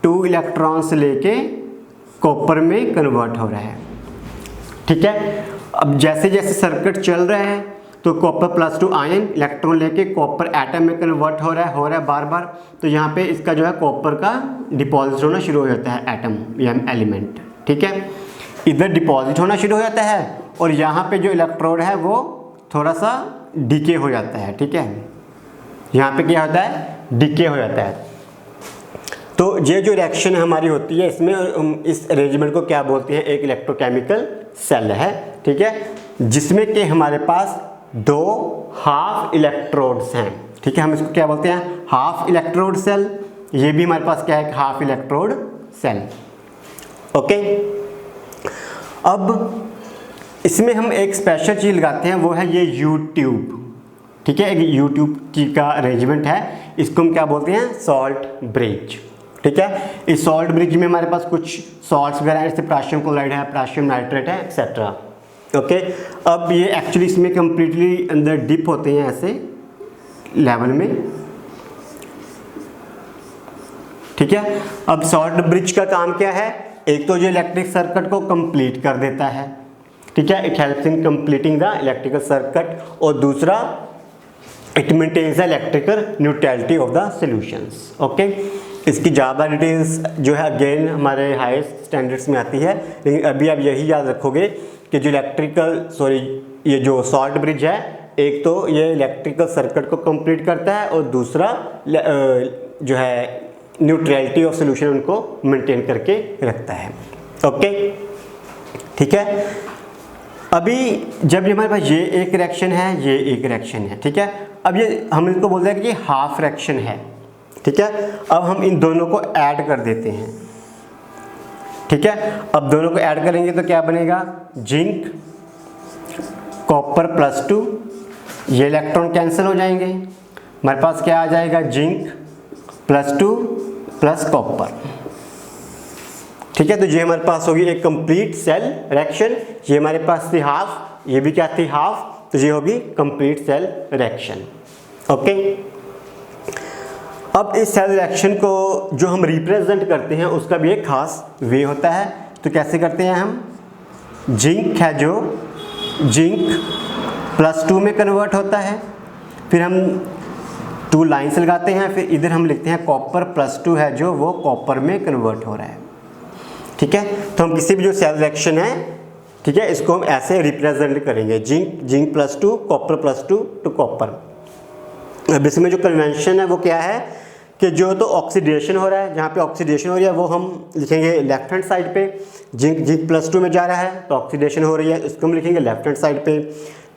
2 इलेक्ट्रॉन्स लेके कॉपर में कन्वर्ट हो रहा है। ठीक है, अब जैसे जैसे सर्किट चल रहा है तो कॉपर +2 आयन इलेक्ट्रॉन लेके कॉपर एटम में कन्वर्ट हो रहा है बार बार। तो यहाँ पे इसका जो है कॉपर का डिपॉजिट होना शुरू हो जाता है, एटम या एलिमेंट। ठीक है, इधर डिपॉजिट होना शुरू हो जाता है और यहाँ पे जो इलेक्ट्रोड है वो थोड़ा सा डिके हो जाता है। ठीक है, यहाँ पे क्या होता है, डिके हो जाता है। तो ये जो रिएक्शन हमारी होती है इसमें हम इस अरेंजमेंट को क्या बोलते हैं, एक इलेक्ट्रोकेमिकल सेल है। ठीक है, जिसमें कि हमारे पास 2 हाफ इलेक्ट्रोड्स हैं। ठीक है, हम इसको क्या बोलते हैं, हाफ इलेक्ट्रोड सेल। ये भी हमारे पास क्या है, हाफ इलेक्ट्रोड सेल। ओके, अब इसमें हम एक स्पेशल चीज़ लगाते हैं, वो है ये यू ट्यूब। ठीक है, एक यू ट्यूब का अरेंजमेंट है, इसको हम क्या बोलते हैं, सॉल्ट ब्रिज। ठीक है, इस सॉल्ट ब्रिज में हमारे पास कुछ सॉल्ट्स वगैरह हैं, जैसे पोटेशियम क्लोराइड है, पोटेशियम नाइट्रेट है, एक्सेट्रा। ओके, अब ये एक्चुअली इसमें कम्प्लीटली अंदर डिप होते हैं ऐसे लेवल में। ठीक है, अब सॉल्ट ब्रिज का काम क्या है, एक तो जो इलेक्ट्रिक सर्किट को कंप्लीट कर देता है। ठीक है, it helps in completing the electrical circuit, और दूसरा it maintains the electrical neutrality of the solutions. Okay, इसकी ज़्यादा डिटेल्स जो है अगेन हमारे हाईएस्ट स्टैंडर्ड्स में आती है, लेकिन अभी आप यही याद रखोगे कि जो ये जो सॉल्ट ब्रिज है, एक तो ये इलेक्ट्रिकल सर्किट को कंप्लीट करता है और दूसरा जो है न्यूट्रलिटी ऑफ सॉल्यूशन उनको मेंटेन करके रखता है। ओके, ठीक है, अभी जब ये हमारे पास ये एक रिएक्शन है, ये एक रिएक्शन है। ठीक है, अब ये हम इनको बोलते हैं कि ये हाफ रिएक्शन है। ठीक है, अब हम इन दोनों को ऐड कर देते हैं। ठीक है, अब दोनों को ऐड करेंगे तो क्या बनेगा, जिंक कॉपर +2, ये इलेक्ट्रॉन कैंसिल हो जाएंगे, हमारे पास क्या आ जाएगा, जिंक +2 प्लस कॉपर। ठीक है, तो ये हमारे पास होगी एक कंप्लीट सेल रिएक्शन। ये हमारे पास थी हाफ, ये भी क्या थी, हाफ, तो ये होगी कंप्लीट सेल रिएक्शन। ओके, अब इस सेल रिएक्शन को जो हम रिप्रेजेंट करते हैं उसका भी एक खास वे होता है। तो कैसे करते हैं हम, जिंक है जो जिंक +2 में कन्वर्ट होता है, फिर हम 2 लाइन्स लगाते हैं, फिर इधर हम लिखते हैं कॉपर +2 है जो वो कॉपर में कन्वर्ट हो रहा है। ठीक है, तो हम किसी भी जो सेल रिएक्शन है, ठीक है, इसको हम ऐसे रिप्रेजेंट करेंगे, जिंक +2 कॉपर +2 टू कॉपर। अब इसमें जो कन्वेंशन है वो क्या है कि जो तो ऑक्सीडेशन हो रहा है, जहाँ पे ऑक्सीडेशन हो रही है वो हम लिखेंगे लेफ्ट हैंड साइड पे। जिंक +2 में जा रहा है तो ऑक्सीडेशन हो रही है, इसको हम लिखेंगे लेफ्ट हैंड साइड पे।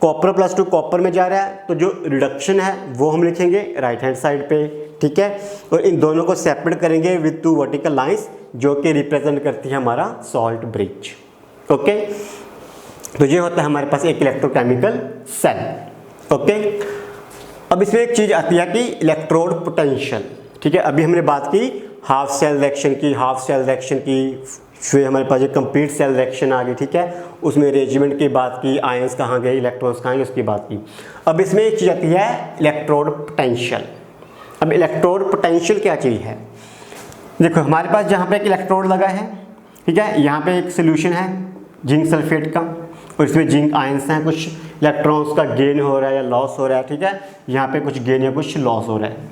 कॉपर +2 कॉपर में जा रहा है तो जो रिडक्शन है वो हम लिखेंगे राइट हैंड साइड पे। ठीक है, और इन दोनों को सेपरेट करेंगे विद 2 वर्टिकल लाइंस जो कि रिप्रेजेंट करती है हमारा सॉल्ट ब्रिज। ओके, तो ये होता है हमारे पास एक इलेक्ट्रोकेमिकल सेल। ओके, अब इसमें एक चीज़ आती है कि इलेक्ट्रोड पोटेंशियल। ठीक है, अभी हमने बात की हाफ सेल रिएक्शन की, फिर हमारे पास एक कंप्लीट सेल रिएक्शन आ गई। ठीक है, उसमें अरेंजमेंट की बात की, आयंस कहाँ गए, इलेक्ट्रॉन्स कहाँ गए, उसकी बात की। अब इसमें एक चीज़ आती है इलेक्ट्रोड पोटेंशियल। अब इलेक्ट्रोड पोटेंशियल क्या चीज़ है, देखो हमारे पास जहाँ पे एक इलेक्ट्रोड लगा है, ठीक है, यहाँ पे एक सोल्यूशन है जिंक सल्फेट का, और इसमें जिंक आयंस हैं, कुछ इलेक्ट्रॉन्स का गेन हो रहा है या लॉस हो रहा है। ठीक है, यहाँ पे कुछ गेन या कुछ लॉस हो रहा है।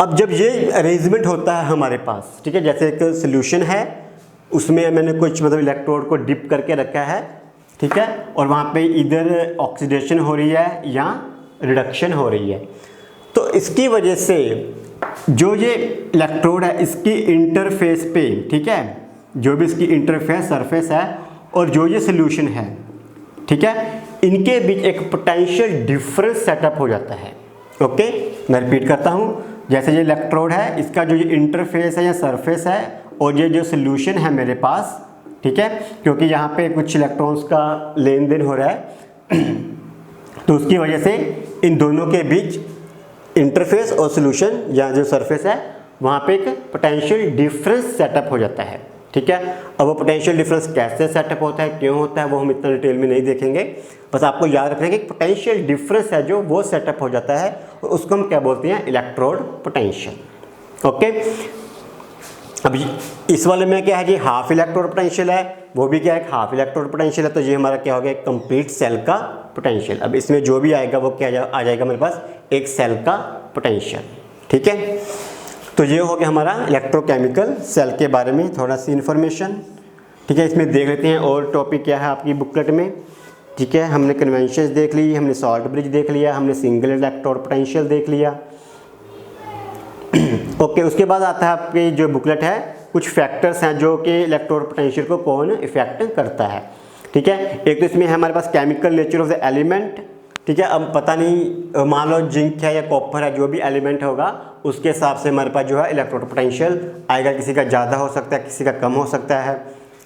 अब जब ये अरेंजमेंट होता है हमारे पास, ठीक है, जैसे एक सोल्यूशन है उसमें मैंने कुछ मतलब इलेक्ट्रोड को डिप करके रखा है। ठीक है, और वहाँ पे इधर ऑक्सीडेशन हो रही है या रिडक्शन हो रही है, तो इसकी वजह से जो ये इलेक्ट्रोड है इसकी इंटरफेस पे, ठीक है, जो भी इसकी इंटरफेस सरफेस है और जो ये सोल्यूशन है, ठीक है, इनके बीच एक पोटेंशियल डिफरेंस सेटअप हो जाता है। ओके, मैं रिपीट करता हूँ, जैसे ये इलेक्ट्रोड है, इसका जो ये इंटरफेस है या सरफेस है और ये जो सोल्यूशन है मेरे पास, ठीक है, क्योंकि यहाँ पे कुछ इलेक्ट्रॉन्स का लेन देन हो रहा है तो उसकी वजह से इन दोनों के बीच इंटरफेस और सोल्यूशन या जो सरफेस है वहाँ पे एक पोटेंशियल डिफरेंस सेटअप हो जाता है। ठीक है, अब वो पोटेंशियल डिफरेंस कैसे सेटअप होता है, क्यों होता है, वो हम इतना डिटेल में नहीं देखेंगे, बस आपको याद रखना है कि पोटेंशियल डिफरेंस है जो वो सेटअप हो जाता है और उसको हम क्या बोलते हैं, इलेक्ट्रोड पोटेंशियल। ओके, अब इस वाले में क्या है कि हाफ इलेक्ट्रोड पोटेंशियल है, वो भी क्या है, हाफ इलेक्ट्रोड पोटेंशियल है, तो ये हमारा क्या हो गया, कंप्लीट सेल का पोटेंशियल। अब इसमें जो भी आएगा वो क्या आ जाएगा मेरे पास, एक सेल का पोटेंशियल। ठीक है, तो ये हो गया हमारा इलेक्ट्रोकेमिकल सेल के बारे में थोड़ा सी इन्फॉर्मेशन। ठीक है, इसमें देख लेते हैं और टॉपिक क्या है आपकी बुकलेट में। ठीक है, हमने कन्वेंशंस देख ली, हमने सॉल्ट ब्रिज देख लिया, हमने सिंगल इलेक्ट्रोड पोटेंशियल देख लिया। ओके, उसके बाद आता है आपकी जो बुकलेट है, कुछ फैक्टर्स हैं जो कि इलेक्ट्रोड पोटेंशियल को कौन इफेक्ट करता है। ठीक है, एक तो इसमें है हमारे पास chemical nature of the element. ठीक है, अब पता नहीं मान लो जिंक है या कॉपर है, जो भी एलिमेंट होगा उसके हिसाब से हमारे पास जो है इलेक्ट्रोड पोटेंशियल आएगा, किसी का ज़्यादा हो सकता है, किसी का कम हो सकता है।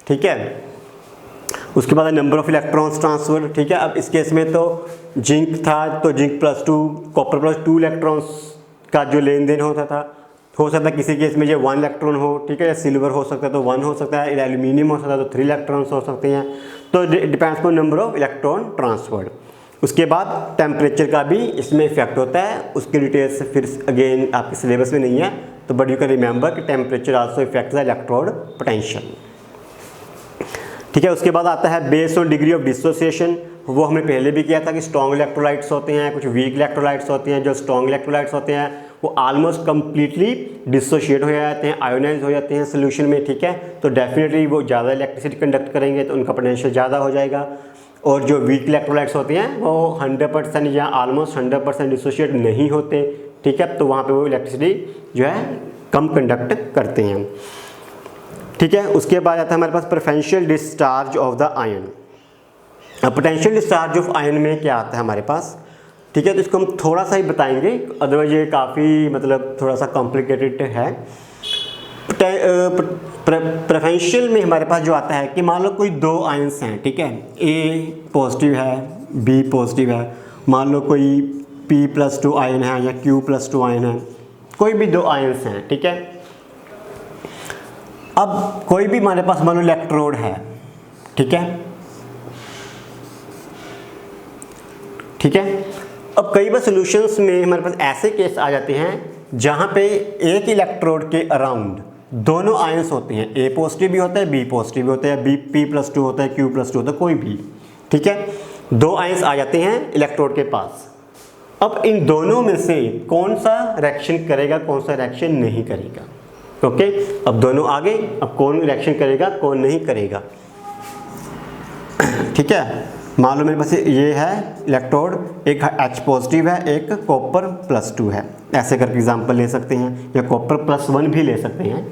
ठीक है, उसके बाद नंबर ऑफ इलेक्ट्रॉन्स ट्रांसफर। ठीक है, अब इस केस में तो जिंक था तो जिंक +2, कॉपर +2 इलेक्ट्रॉन्स का जो लेन देन होता था, हो सकता है किसी केस में जो 1 इलेक्ट्रॉन हो। ठीक है, सिल्वर हो सकता है तो 1 हो सकता है, एल्यूमिनियम हो सकता है तो 3 इलेक्ट्रॉन्स हो सकते हैं, तो depends on number of electron transferred. उसके बाद टेम्परेचर का भी इसमें इफेक्ट होता है, उसकी डिटेल्स फिर अगेन आपके सिलेबस में नहीं है, तो बट यू कैन रिमेंबर कि temperature also effect the electrode potential. ठीक है, उसके बाद आता है based on degree of dissociation. वो हमने पहले भी किया था कि स्ट्रॉन्ग इलेक्ट्रोलाइट्स होते हैं, कुछ वीक इलेक्ट्रोलाइट्स होते हैं। जो स्ट्रॉन्ग इलेक्ट्रोलाइट्स होते हैं वो ऑलमोस्ट कंप्लीटली डिसोशिएट हो जाते हैं, आयोनाइज हो जाते हैं सोल्यूशन में। ठीक है, तो डेफिनेटली वो ज़्यादा इलेक्ट्रिसिटी कंडक्ट करेंगे तो उनका पोटेंशियल ज़्यादा हो जाएगा। और जो वीक इलेक्ट्रोलाइट्स होते हैं वो 100% या ऑलमोस्ट 100% डिसोशिएट नहीं होते। ठीक है, तो वहाँ पे वो इलेक्ट्रिसिटी जो है कम कंडक्ट करते हैं। ठीक है, उसके बाद आता है हमारे पास potential discharge of the ion. अब पोटेंशियल डिस्चार्ज ऑफ आयन में क्या आता है हमारे पास। ठीक है, तो इसको हम थोड़ा सा ही बताएंगे, अदरवाइज ये काफ़ी मतलब थोड़ा सा कॉम्प्लिकेटेड है। प्रेफरेंशियल में हमारे पास जो आता है कि मान लो कोई 2 आयन्स हैं। ठीक है, A पॉजिटिव है, B पॉजिटिव है, मान लो कोई P+2 आयन है या Q+2 आयन है, कोई भी 2 आयन्स हैं। ठीक है, अब कोई भी हमारे पास मान लो इलेक्ट्रोड है। ठीक है, ठीक है, अब कई बार सॉल्यूशंस में हमारे पास ऐसे केस आ जाते हैं जहाँ पे एक इलेक्ट्रोड के अराउंड दोनों आयंस होते हैं, A पॉजिटिव भी होता है, B पॉजिटिव भी होता है, P+2 होता है, Q+2 होता है, कोई भी। ठीक है, 2 आयंस आ जाते हैं इलेक्ट्रोड के पास। अब इन दोनों में से कौन सा रिएक्शन करेगा, कौन सा रिएक्शन नहीं करेगा। ओके, अब दोनों आ गए, अब कौन रिएक्शन करेगा, कौन नहीं करेगा। ठीक है, मान लो मेरे पास ये है इलेक्ट्रोड, एक H पॉजिटिव है, एक कॉपर +2 है, ऐसे करके एग्जांपल ले सकते हैं, या कॉपर +1 भी ले सकते हैं।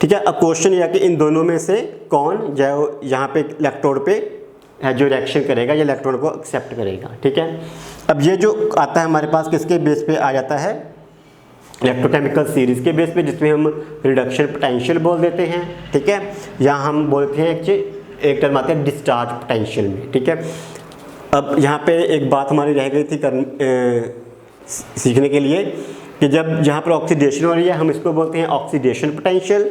ठीक है, अब क्वेश्चन यह है कि इन दोनों में से कौन जो यहाँ पे इलेक्ट्रोड पे है जो रिएक्शन करेगा या इलेक्ट्रॉन को एक्सेप्ट करेगा। ठीक है, अब ये जो आता है हमारे पास किसके बेस पे आ जाता है, इलेक्ट्रोकेमिकल सीरीज़ के बेस पे, जिसमें हम रिडक्शन पोटेंशियल बोल देते हैं। ठीक है, या हम बोलते हैं एक टर्म आते हैं डिस्चार्ज पोटेंशियल में। ठीक है, अब यहाँ पे एक बात हमारी रह गई थी सीखने के लिए कि जब जहाँ पर ऑक्सीडेशन हो रही है हम इसको बोलते हैं ऑक्सीडेशन पोटेंशियल।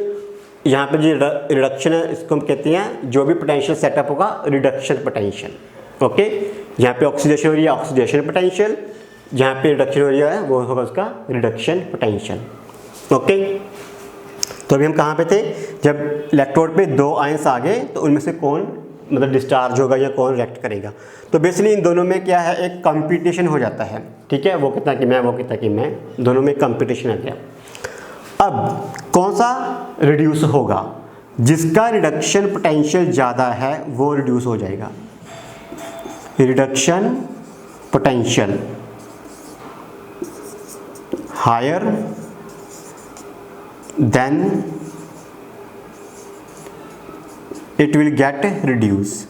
यहाँ पे जो रिडक्शन है इसको हम कहते हैं, जो भी पोटेंशियल सेटअप होगा रिडक्शन पोटेंशियल। ओके, यहाँ पे ऑक्सीडेशन हो रही है ऑक्सीडेशन पोटेंशियल, जहाँ पे रिडक्शन हो रही है वो होगा उसका रिडक्शन पोटेंशियल। ओके, तो अभी हम कहाँ पे थे, जब इलेक्ट्रोड पे 2 आयंस आ गए तो उनमें से कौन मतलब डिस्चार्ज होगा या कौन रिएक्ट करेगा। तो बेसिकली इन दोनों में क्या है, एक कंपटीशन हो जाता है। ठीक है, वो कितना कि मैं, वो कितना कि मैं, दोनों में कंपटीशन आ गया। अब कौन सा रिड्यूस होगा, जिसका रिडक्शन पोटेंशियल ज़्यादा है वो रिड्यूस हो जाएगा। Reduction potential higher then it will get reduce.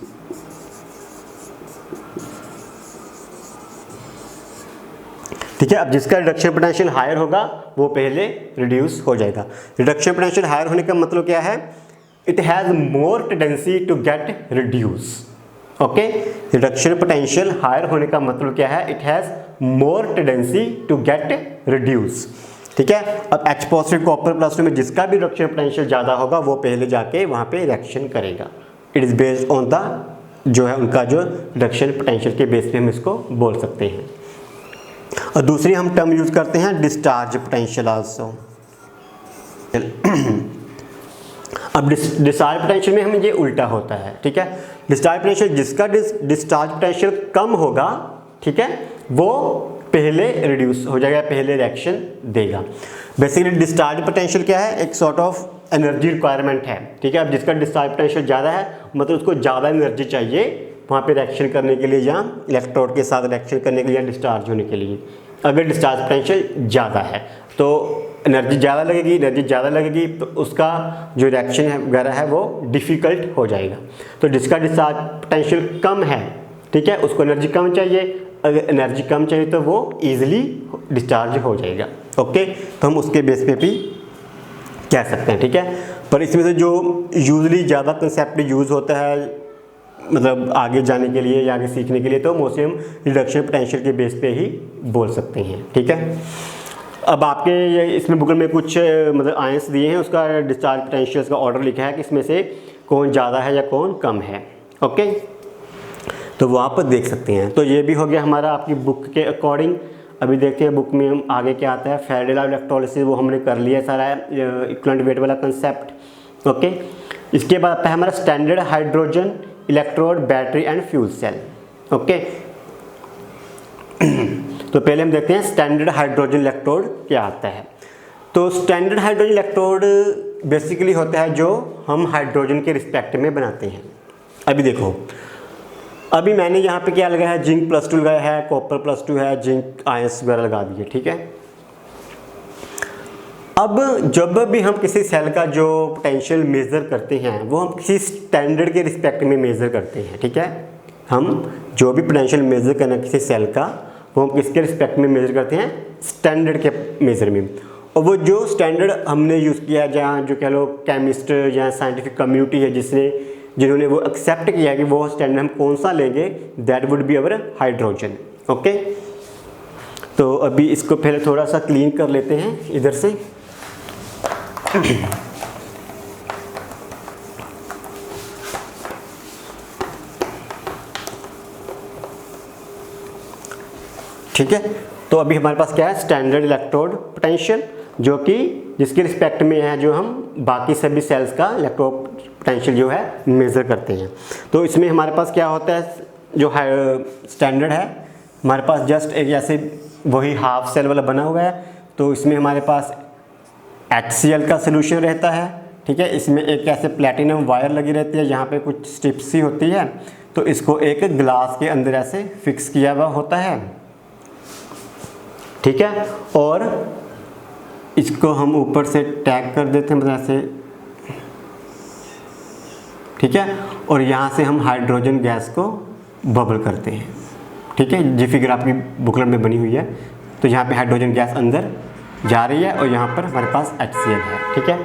ठीक है, अब जिसका रिडक्शन पोटेंशियल हायर होगा वो पहले रिड्यूस हो जाएगा। रिडक्शन पोटेंशियल हायर होने का मतलब क्या है, it has more tendency to get reduce. Okay, reduction potential higher होने का मतलब क्या है, it has more tendency to get reduce. ठीक है, अब H पॉजिटिव कॉपर प्लस 2 में जिसका भी रिडक्शन पोटेंशियल ज़्यादा होगा वो पहले जाके वहाँ पे रिएक्शन करेगा। It is based on the जो है उनका जो रिडक्शन पोटेंशियल के बेस पे हम इसको बोल सकते हैं। और दूसरी हम टर्म यूज़ करते हैं डिस्चार्ज पोटेंशियल आल्सो। अब डिस्चार्ज पोटेंशियल में हमें ये उल्टा होता है। ठीक है, डिस्चार्ज पोटेंशियल जिसका डिस्चार्ज पोटेंशियल कम होगा, ठीक है, वो पहले रिड्यूस हो जाएगा, पहले रिएक्शन देगा। बेसिकली डिस्चार्ज पोटेंशियल क्या है, एक सॉर्ट ऑफ एनर्जी रिक्वायरमेंट है। ठीक है, अब जिसका डिस्चार्ज पोटेंशियल ज़्यादा है मतलब उसको ज़्यादा एनर्जी चाहिए वहाँ पे रिएक्शन करने के लिए या इलेक्ट्रोड के साथ रिएक्शन करने के लिए या डिस्चार्ज होने के लिए। अगर डिस्चार्ज पोटेंशियल ज़्यादा है तो एनर्जी ज़्यादा लगेगी तो उसका जो रिएक्शन है वगैरह है वो डिफ़िकल्ट हो जाएगा। तो जिसका डिस्चार्ज पोटेंशियल कम है, ठीक है, उसको एनर्जी कम चाहिए, अगर एनर्जी कम चाहिए तो वो ईजिली डिस्चार्ज हो जाएगा। ओके, तो हम उसके बेस पे भी कह सकते हैं। ठीक है, पर इसमें से जो यूजली ज़्यादा कंसेप्ट यूज़ होता है मतलब आगे जाने के लिए या आगे सीखने के लिए, तो मोस्टली हम रिडक्शन पोटेंशियल के बेस पे ही बोल सकते हैं। ठीक है, अब आपके इसमें बुक में कुछ मतलब आयंस दिए हैं, उसका डिस्चार्ज पोटेंशियल का ऑर्डर लिखा है कि इसमें से कौन ज़्यादा है या कौन कम है। ओके, तो वहाँ पर देख सकते हैं। तो ये भी हो गया हमारा आपकी बुक के अकॉर्डिंग। अभी देखते हैं बुक में हम आगे क्या आता है। फैराडे लॉ ऑफ इलेक्ट्रोलिसिस वो हमने कर लिया सारा इक्विवेलेंट वेट वाला कंसेप्ट। ओके, इसके बाद आता है हमारा standard hydrogen electrode battery and fuel cell. Okay, तो पहले हम देखते हैं स्टैंडर्ड हाइड्रोजन इलेक्ट्रोड क्या आता है। तो स्टैंडर्ड हाइड्रोजन इलेक्ट्रोड बेसिकली होता है जो हम हाइड्रोजन के रिस्पेक्ट में बनाते हैं। अभी देखो, अभी मैंने यहाँ पे क्या लगाया है, जिंक +2 लगाया है, कॉपर +2 है, जिंक आयंस वगैरह लगा दिए। ठीक है, अब जब भी हम किसी सेल का जो पोटेंशियल मेज़र करते हैं वो हम किसी स्टैंडर्ड के रिस्पेक्ट में मेज़र करते हैं। ठीक है, हम जो भी पोटेंशियल मेज़र करना किसी सेल का वो हम किसके रिस्पेक्ट में मेज़र करते हैं, स्टैंडर्ड के मेज़र में। और वो जो स्टैंडर्ड हमने यूज़ किया, जहाँ जो कह लो केमिस्ट या साइंटिफिक कम्युनिटी है जिन्होंने वो एक्सेप्ट किया कि वो स्टैंडर्ड हम कौन सा लेंगे, that would be our hydrogen. Okay, तो अभी इसको पहले थोड़ा सा क्लीन कर लेते हैं इधर से। ठीक है, तो अभी हमारे पास क्या है, स्टैंडर्ड इलेक्ट्रोड पोटेंशियल जो कि जिसके रिस्पेक्ट में है जो हम बाकी सभी सेल्स का इलेक्ट्रोड पोटेंशियल जो है मेज़र करते हैं। तो इसमें हमारे पास क्या होता है, जो स्टैंडर्ड है हमारे पास जस्ट एक ऐसे वही हाफ सेल वाला बना हुआ है। तो इसमें हमारे पास HCl का सोल्यूशन रहता है। ठीक है, इसमें एक ऐसे प्लेटिनम वायर लगी रहती है, यहाँ पे कुछ स्ट्रिप्स सी होती है, तो इसको एक ग्लास के अंदर ऐसे फिक्स किया हुआ होता है। ठीक है, और इसको हम ऊपर से टैग कर देते हैं ऐसे। ठीक है, और यहाँ से हम हाइड्रोजन गैस को बबल करते हैं। ठीक है, ये फिगर आपकी बुकलेट में बनी हुई है। तो यहाँ पे हाइड्रोजन गैस अंदर जा रही है और यहाँ पर हमारे पास HCl है। ठीक है,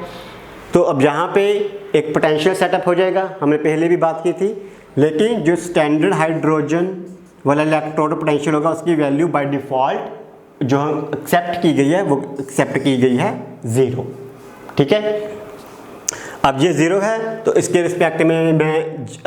तो अब यहाँ पे एक पोटेंशियल सेटअप हो जाएगा, हमने पहले भी बात की थी। लेकिन जो स्टैंडर्ड हाइड्रोजन वाला इलेक्ट्रोड पोटेंशियल होगा उसकी वैल्यू बाय डिफ़ॉल्ट जो हम एक्सेप्ट की गई है वो एक्सेप्ट की गई है 0। ठीक है, अब ये 0 है तो इसके रिस्पेक्ट में मैं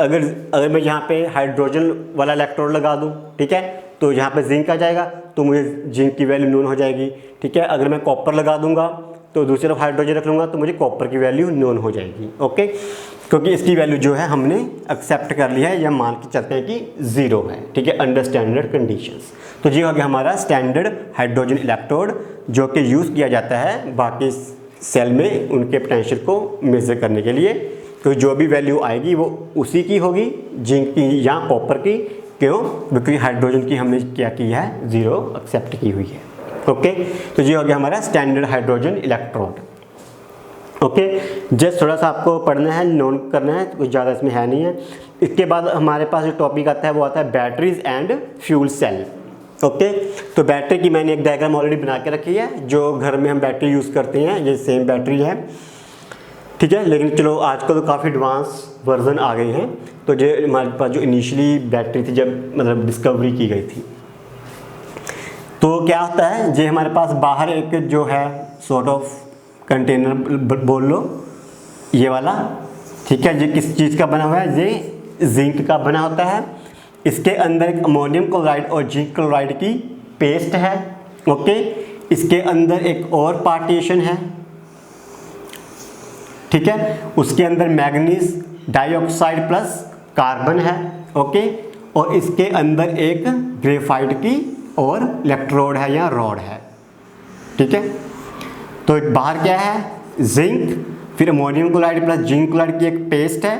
अगर मैं यहाँ पे हाइड्रोजन वाला इलेक्ट्रोड लगा दूँ, ठीक है, तो यहाँ पे जिंक आ जाएगा, तो मुझे जिंक की वैल्यू नोन हो जाएगी। ठीक है, अगर मैं कॉपर लगा दूंगा तो दूसरी तरफ हाइड्रोजन रख लूँगा तो मुझे कॉपर की वैल्यू नोन हो जाएगी। ओके, क्योंकि इसकी वैल्यू जो है हमने एक्सेप्ट कर लिया है या मान के चलते हैं कि 0 है। ठीक है, अंडर स्टैंडर्ड कंडीशंस। तो ये हो गया हमारा स्टैंडर्ड हाइड्रोजन इलेक्ट्रोड जो कि यूज़ किया जाता है बाकी सेल में उनके पोटेंशियल को मेज़र करने के लिए। तो जो भी वैल्यू आएगी वो उसी की होगी, जिंक की या कॉपर की। क्यों? क्योंकि हाइड्रोजन की हमने क्या किया है, 0 एक्सेप्ट की हुई है। ओके, तो ये हो गया हमारा standard hydrogen electrode. Okay, just थोड़ा सा आपको पढ़ना है, नोट करना है, कुछ ज़्यादा इसमें है नहीं है। इसके बाद हमारे पास जो टॉपिक आता है वो आता है batteries and fuel cell. Okay, तो बैटरी की मैंने एक डायग्राम ऑलरेडी बना के रखी है, जो घर में हम बैटरी यूज़ करते हैं, ये सेम बैटरी है, ठीक है। लेकिन चलो आजकल तो काफ़ी एडवांस वर्जन आ गए हैं। तो जो हमारे पास जो इनिशियली बैटरी थी, जब मतलब डिस्कवरी की गई थी, तो क्या होता है, ये हमारे पास बाहर एक जो है सॉर्ट ऑफ कंटेनर बोल लो, ये वाला, ठीक है। ये किस चीज़ का बना हुआ है, ये जिंक का बना होता है। इसके अंदर एक अमोनियम क्लोराइड और जिंक क्लोराइड की पेस्ट है। ओके, इसके अंदर एक और पार्टीशन है, ठीक है। उसके अंदर मैग्नीज डाइऑक्साइड प्लस कार्बन है। ओके, और इसके अंदर एक ग्रेफाइट की और इलेक्ट्रोड है या रॉड है, ठीक है। तो बाहर क्या है, जिंक, फिर ammonium chloride plus zinc chloride की एक पेस्ट है,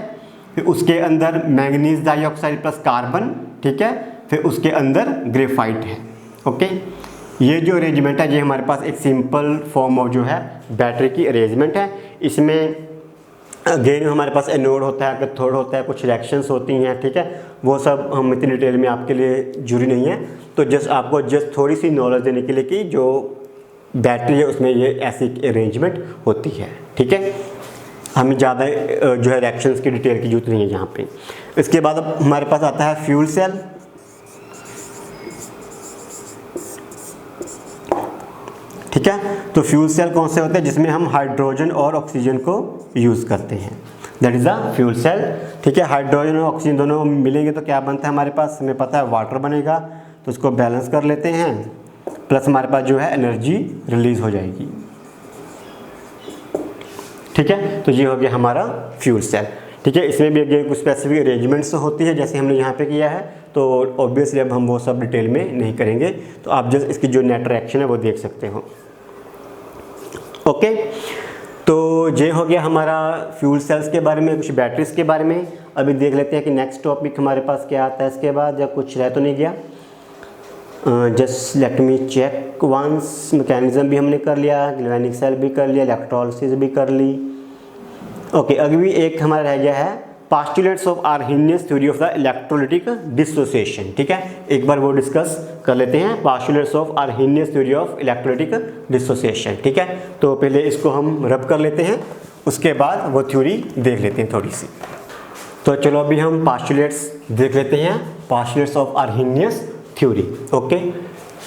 फिर उसके अंदर मैंगनीज डाइऑक्साइड प्लस कार्बन, ठीक है, फिर उसके अंदर ग्रेफाइट है। ओके, ये जो अरेंजमेंट है, ये हमारे पास एक सिंपल फॉर्म ऑफ जो है बैटरी की अरेंजमेंट है। इसमें अगेन हमारे पास एनोड होता है, कैथोड होता है, कुछ रिएक्शंस होती हैं, ठीक है। वो सब हम इतनी डिटेल में आपके लिए जरूरी नहीं है, तो जस्ट आपको जस्ट थोड़ी सी नॉलेज देने के लिए कि जो बैटरी है उसमें ये ऐसी अरेंजमेंट होती है, ठीक है। हमें ज़्यादा जो है रिएक्शंस की डिटेल की जरूरत नहीं है यहाँ पे। इसके बाद अब हमारे पास आता है फ्यूल सेल। ठीक है, तो फ्यूल सेल कौन से होते हैं, जिसमें हम हाइड्रोजन और ऑक्सीजन को यूज़ करते हैं, that is the fuel cell. ठीक है, हाइड्रोजन और ऑक्सीजन दोनों मिलेंगे तो क्या बनता है हमारे पास, हमें पता है वाटर बनेगा, तो उसको बैलेंस कर लेते हैं, प्लस हमारे पास जो है एनर्जी रिलीज हो जाएगी। ठीक है, तो ये हो गया हमारा फ्यूल सेल। ठीक है, इसमें भी अगेन कुछ स्पेसिफिक अरेंजमेंट्स होती है जैसे हमने यहाँ पे किया है, तो ऑब्वियसली अब हम वो सब डिटेल में नहीं करेंगे, तो आप जस्ट इसकी जो नेट रिएक्शन है वो देख सकते हो। ओके, तो ये हो गया हमारा फ्यूल सेल्स के बारे में, कुछ बैटरीज के बारे में। अभी देख लेते हैं कि नेक्स्ट टॉपिक हमारे पास क्या आता है इसके बाद, या कुछ रह तो नहीं गया। Just let me check once. Mechanism भी हमने कर लिया, गैल्वेनिक सेल भी कर लिया, इलेक्ट्रोलिसिस भी कर ली। ओके, अभी भी एक हमारा रह गया है postulates of Arrhenius theory of the electrolytic dissociation. ठीक है, एक बार वो डिस्कस कर लेते हैं, postulates of Arrhenius theory of electrolytic dissociation. ठीक है, तो पहले इसको हम रब कर लेते हैं, उसके बाद वो थ्योरी देख लेते हैं थोड़ी सी। तो चलो अभी हम पास्टुलेट्स देख लेते हैं, postulates of Arrhenius theory. Okay,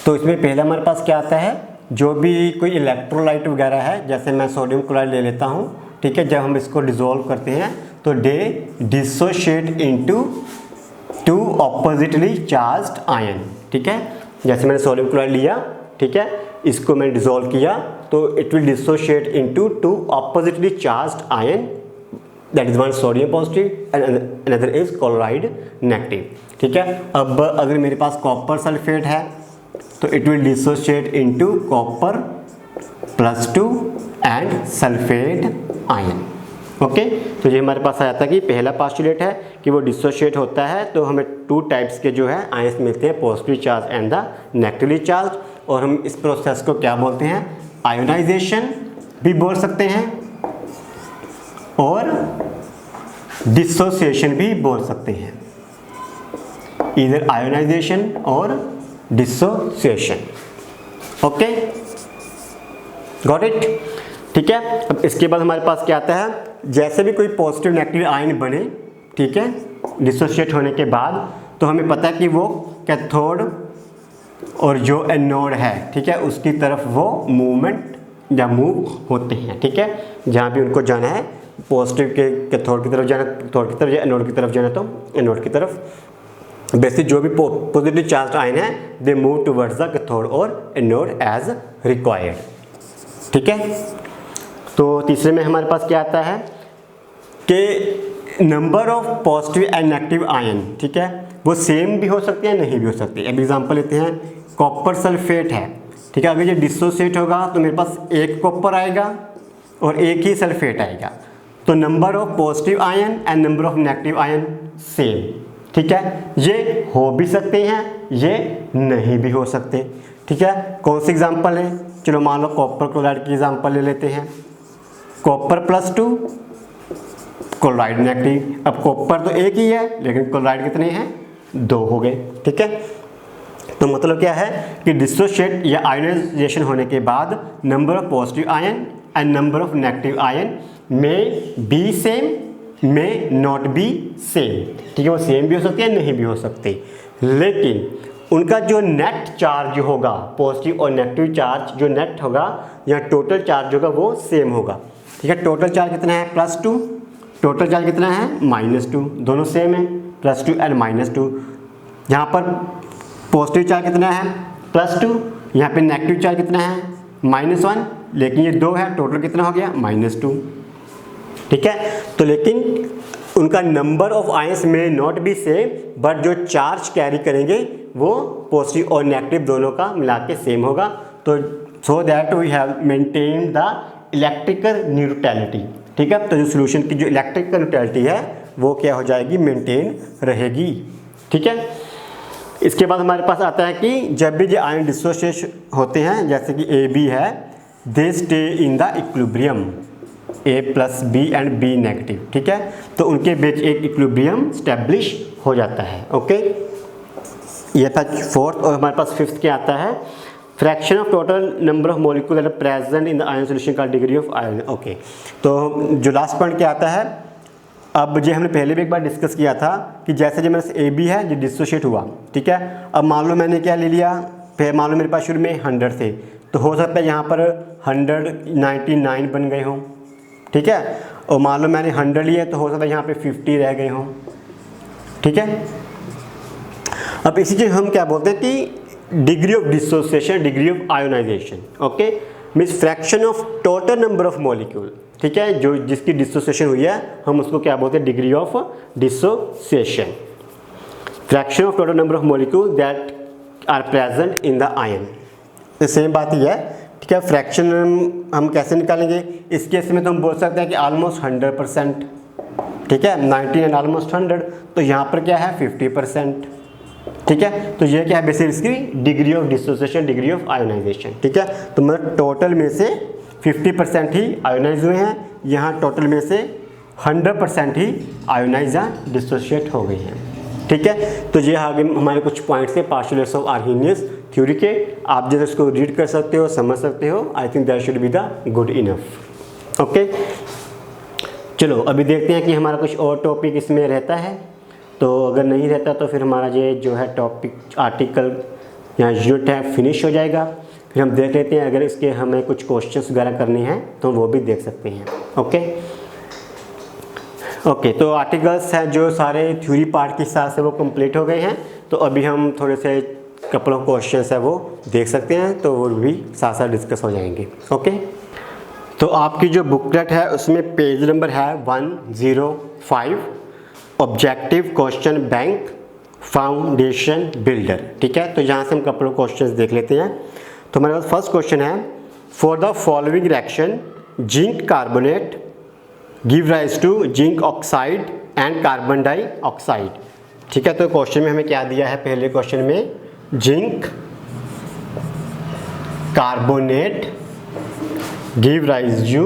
तो इसमें पहले हमारे पास क्या आता है, जो भी कोई इलेक्ट्रोलाइट वगैरह है, जैसे मैं सोडियम क्लोराइड ले लेता हूँ, ठीक है, जब हम इसको डिसॉल्व करते हैं तो they dissociate into two oppositely charged ion. ठीक है, जैसे मैंने सोडियम क्लोराइड लिया, ठीक है, इसको मैंने डिसॉल्व किया तो it will dissociate into two oppositely charged ion, that is one sodium positive and another is chloride negative. ठीक है, अब अगर मेरे पास कॉपर सल्फेट है तो it will dissociate into copper +2 and sulphate ion. Okay, तो ये हमारे पास आ जाता है कि पहला पास्टुलेट है कि वो डिसोशिएट होता है, तो हमें 2 टाइप्स के जो है आयंस मिलते हैं, positive charge and the negatively charge, और हम इस प्रोसेस को क्या बोलते हैं, आयोनाइजेशन भी बोल सकते हैं और डिसोसिएशन भी बोल सकते हैं, इधर आयोनाइजेशन और डिसोसिएशन। Okay, got it. ठीक है, अब इसके बाद हमारे पास क्या आता है, जैसे भी कोई पॉजिटिव नेगेटिव आयन बने, ठीक है, डिसोशिएट होने के बाद, तो हमें पता है कि वो कैथोड और जो एनोड है, ठीक है, उसकी तरफ वो मूवमेंट या मूव होते हैं। ठीक है, जहाँ भी उनको जाना है, पॉजिटिव के कैथोड की तरफ जाना, कैथोड की तरफ, या एनोड की तरफ जाना तो एनोड की तरफ। बेसिक जो भी पॉजिटिव चार्ज आयन है, they move towards the cathode और एनोड एज रिक्वायर्ड। ठीक है, तो तीसरे में हमारे पास क्या आता है कि number of positive and negative ion, ठीक है, वो सेम भी हो सकते हैं, नहीं भी हो सकते। अब एग्जांपल लेते हैं, कॉपर सल्फेट है, ठीक है, अगर ये डिसोसिएट होगा तो मेरे पास एक कॉपर आएगा और एक ही सल्फेट आएगा, तो number of positive ion and number of negative ion same. ठीक है, ये हो भी सकते हैं, ये नहीं भी हो सकते। ठीक है, कौन सी एग्जांपल है, चलो मान लो कॉपर क्लोराइड की एग्जांपल ले लेते हैं। Copper +2, chloride negative. अब कॉपर तो एक ही है लेकिन क्लोराइड कितने हैं, 2 हो गए। ठीक है, तो मतलब क्या है कि डिसोशिएट या आयोनाइजेशन होने के बाद number of positive ion and number of negative ion में बी सेम, में नॉट बी सेम। ठीक है, वो सेम भी हो सकते हैं, नहीं भी हो सकते, लेकिन उनका जो नेट चार्ज होगा, पॉजिटिव और नेगेटिव चार्ज जो नेट होगा या टोटल चार्ज होगा वो सेम होगा। ठीक है, टोटल चार्ज कितना है, +2, टोटल चार्ज कितना है, -2, दोनों सेम है, +2 एंड -2। यहाँ पर पॉजिटिव चार्ज कितना है, +2, यहाँ पे नेगेटिव चार्ज कितना है, -1, लेकिन ये 2 है, टोटल कितना हो गया, -2। ठीक है, तो लेकिन उनका नंबर ऑफ आयंस में नॉट बी सेम, बट जो चार्ज कैरी करेंगे वो पॉजिटिव और नेगेटिव दोनों का मिला के सेम होगा। तो so that we have maintain the electrical neutrality. ठीक है, तो जो सोल्यूशन की जो इलेक्ट्रिकल न्यूट्रलिटी है वो क्या हो जाएगी, मेंटेन रहेगी। ठीक है, इसके बाद हमारे पास आता है कि जब भी जो आयन डिसोसिएट होते हैं, जैसे कि AB है, they stay in the equilibrium, A+B and B negative. ठीक है, तो उनके बीच एक इक्विलिब्रियम स्टैब्लिश हो जाता है। ओके, ये था 4th, और हमारे पास 5th क्या आता है, fraction of total number of molecule that are present in the ion solution का डिग्री ऑफ आयन। ओके, तो जो लास्ट पॉइंट क्या आता है, अब जो हमने पहले भी एक बार डिस्कस किया था कि जैसे जो मेरे से AB है जो डिसोशिएट हुआ। ठीक है, अब मान लो मैंने क्या ले लिया, फिर मान लो मेरे पास शुरू में 100 थे, तो हो सकता है यहाँ पर 199 बन गए हों। ठीक है, और मान लो मैंने 100 लिए तो हो सकता है यहाँ पे 50 रह गए हों। ठीक है, अब इसी चीज़ हम क्या बोलते हैं कि degree of dissociation, degree of ionisation. Okay, means fraction of total number of molecule. ठीक है, जो जिसकी डिसोसिएशन हुई है हम उसको क्या बोलते हैं, degree of dissociation, fraction of total number of molecule that are present in the ion. तो सेम बात ही है। ठीक है, फ्रैक्शन हम कैसे निकालेंगे, इस केस में तो हम बोल सकते हैं कि ऑलमोस्ट 100%। ठीक है, 90 एंड ऑलमोस्ट 100, तो यहाँ पर क्या है 50%। ठीक है, तो ये क्या है बेसिकली इसकी degree of dissociation, degree of ionisation. ठीक है, तो मतलब टोटल में से 50% ही आयोनाइज हुए हैं, यहाँ टोटल में से 100% ही आयोनाइज या डिसोसिएट हो गए हैं। ठीक है, तो ये आगे हमारे कुछ पॉइंट्स है पार्शियल ऑफ आर्हेनियस थ्योरी के, आप जैसे उसको रीड कर सकते हो, समझ सकते हो। I think that should be the good enough. Okay, चलो अभी देखते हैं कि हमारा कुछ और टॉपिक इसमें रहता है, तो अगर नहीं रहता तो फिर हमारा ये जो है टॉपिक आर्टिकल या यूनिट है फिनिश हो जाएगा। फिर हम देख लेते हैं अगर इसके हमें कुछ क्वेश्चंस वगैरह करने हैं तो वो भी देख सकते हैं। ओके, तो आर्टिकल्स हैं जो सारे थ्योरी पार्ट के हिसाब से वो कंप्लीट हो गए हैं, तो अभी हम थोड़े से कपल ऑफ क्वेश्चंस है वो देख सकते हैं, तो वो भी साथ साथ डिस्कस हो जाएंगे। ओके, तो आपकी जो बुकलेट है उसमें पेज नंबर है 105, objective question bank foundation builder. ठीक है, तो यहाँ से हम कपल ऑफ क्वेश्चंस देख लेते हैं। तो हमारे पास फर्स्ट क्वेश्चन है, for the following reaction zinc carbonate give rise to zinc oxide and carbon dioxide. ठीक है, तो क्वेश्चन में हमें क्या दिया है, पहले क्वेश्चन में zinc carbonate give rise to